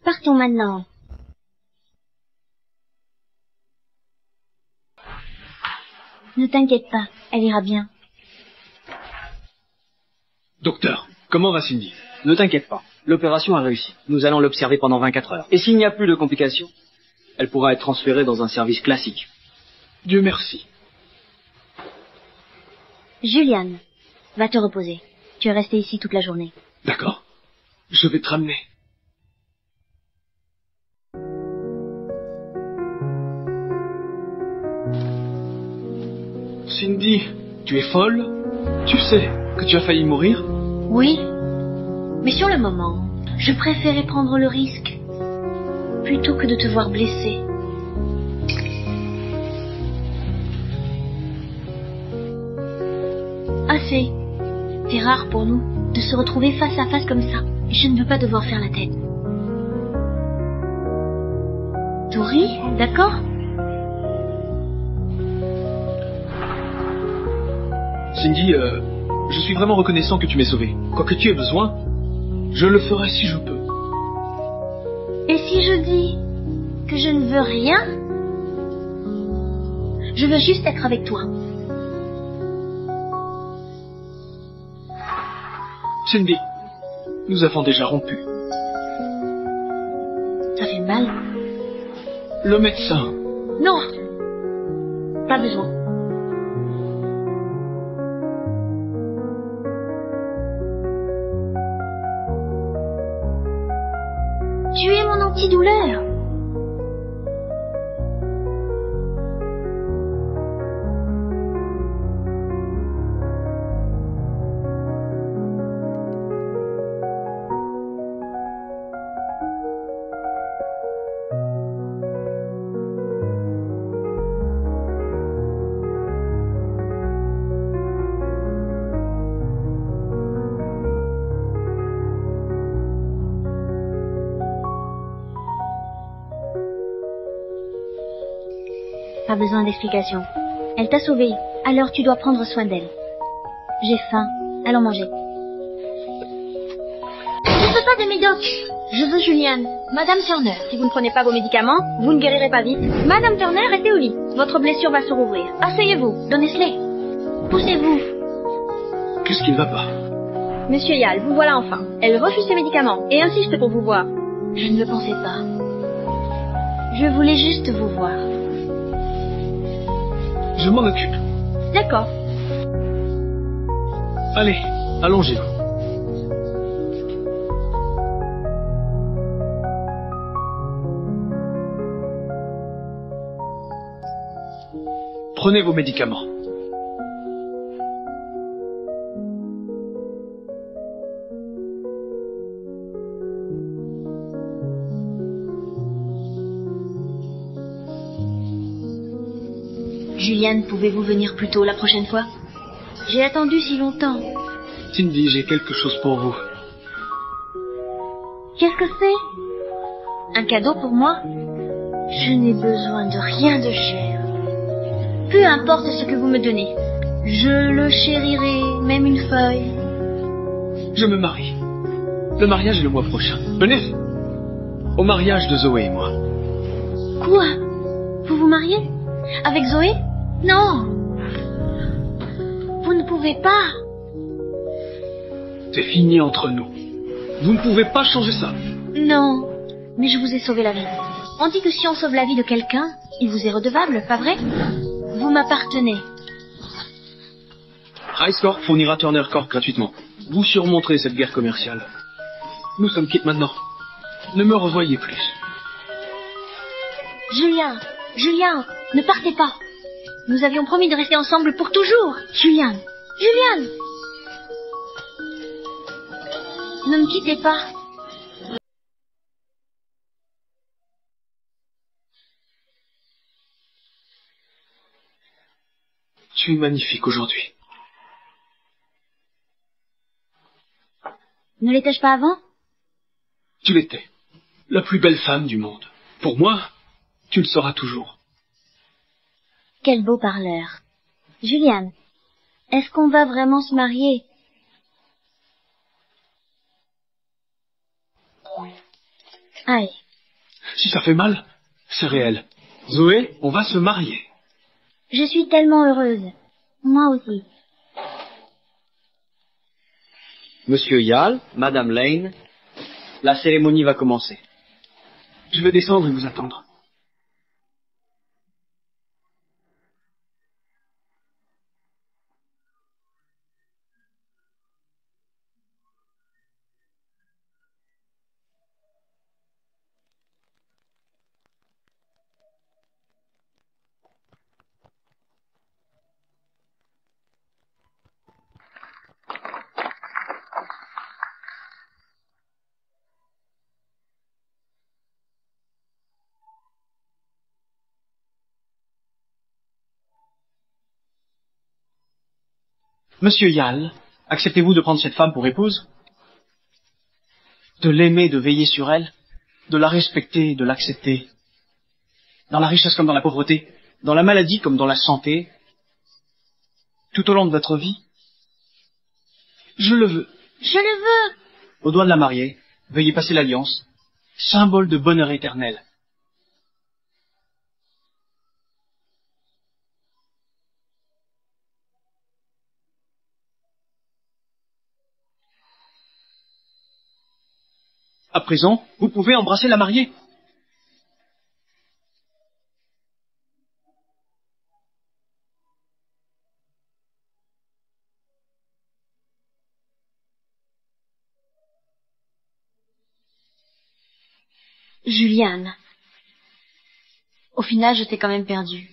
Partons maintenant. Ne t'inquiète pas, elle ira bien. Docteur, comment va Cindy? Ne t'inquiète pas, l'opération a réussi. Nous allons l'observer pendant 24 heures. Et s'il n'y a plus de complications, elle pourra être transférée dans un service classique. Dieu merci. Julian, va te reposer. Tu es resté ici toute la journée. D'accord. Je vais te ramener. Cindy, tu es folle? Tu sais que tu as failli mourir? Oui, mais sur le moment, je préférais prendre le risque plutôt que de te voir blessée. Assez. C'est rare pour nous de se retrouver face à face comme ça. Et je ne veux pas devoir faire la tête. Tori, d'accord? Cindy, je suis vraiment reconnaissant que tu m'aies sauvé. Quoi que tu aies besoin, je le ferai si je peux. Et si je dis que je ne veux rien? Je veux juste être avec toi. Cindy, nous avons déjà rompu. Ça fait mal? Le médecin. Non, pas besoin. Tu es mon antidouleur. Pas besoin d'explication. Elle t'a sauvé, alors tu dois prendre soin d'elle. J'ai faim, allons manger. Je ne veux pas de médoc. Je veux Juliane. Madame Turner, si vous ne prenez pas vos médicaments, vous ne guérirez pas vite. Madame Turner, restez au lit. Votre blessure va se rouvrir. Asseyez-vous, donnez-les. Poussez-vous. Qu'est-ce qui ne va pas? Monsieur Yal, vous voilà enfin. Elle refuse ses médicaments et insiste pour vous voir. Je ne le pensais pas. Je voulais juste vous voir. Je m'en occupe. D'accord. Allez, allongez-vous. Prenez vos médicaments. Juliane, pouvez-vous venir plus tôt la prochaine fois? J'ai attendu si longtemps. Cindy, j'ai quelque chose pour vous. Qu'est-ce que c'est? Un cadeau pour moi? Je n'ai besoin de rien de cher. Peu importe ce que vous me donnez. Je le chérirai, même une feuille. Je me marie. Le mariage est le mois prochain. Venez. Au mariage de Zoé et moi. Quoi? Vous vous mariez? Avec Zoé? Non! Vous ne pouvez pas! C'est fini entre nous. Vous ne pouvez pas changer ça. Non, mais je vous ai sauvé la vie. On dit que si on sauve la vie de quelqu'un, il vous est redevable, pas vrai? Vous m'appartenez. Ice Corp fournira Turner Corp gratuitement. Vous surmonterez cette guerre commerciale. Nous sommes quittes maintenant. Ne me revoyez plus. Julien, ne partez pas. Nous avions promis de rester ensemble pour toujours. Julien, ne me quittez pas. Tu es magnifique aujourd'hui. Ne l'étais-je pas avant? Tu l'étais. La plus belle femme du monde. Pour moi, tu le seras toujours. Quel beau parleur. Juliane, est-ce qu'on va vraiment se marier? Aïe. Si ça fait mal, c'est réel. Zoé, on va se marier. Je suis tellement heureuse. Moi aussi. Monsieur Yal, Madame Lane, la cérémonie va commencer. Je vais descendre et vous attendre. Monsieur Yal, acceptez-vous de prendre cette femme pour épouse? De l'aimer, de veiller sur elle, de la respecter, de l'accepter. Dans la richesse comme dans la pauvreté, dans la maladie comme dans la santé, tout au long de votre vie? Je le veux. Je le veux. Au doigt de la mariée, veuillez passer l'alliance, symbole de bonheur éternel. À présent, vous pouvez embrasser la mariée. Juliane. Au final, je t'ai quand même perdu.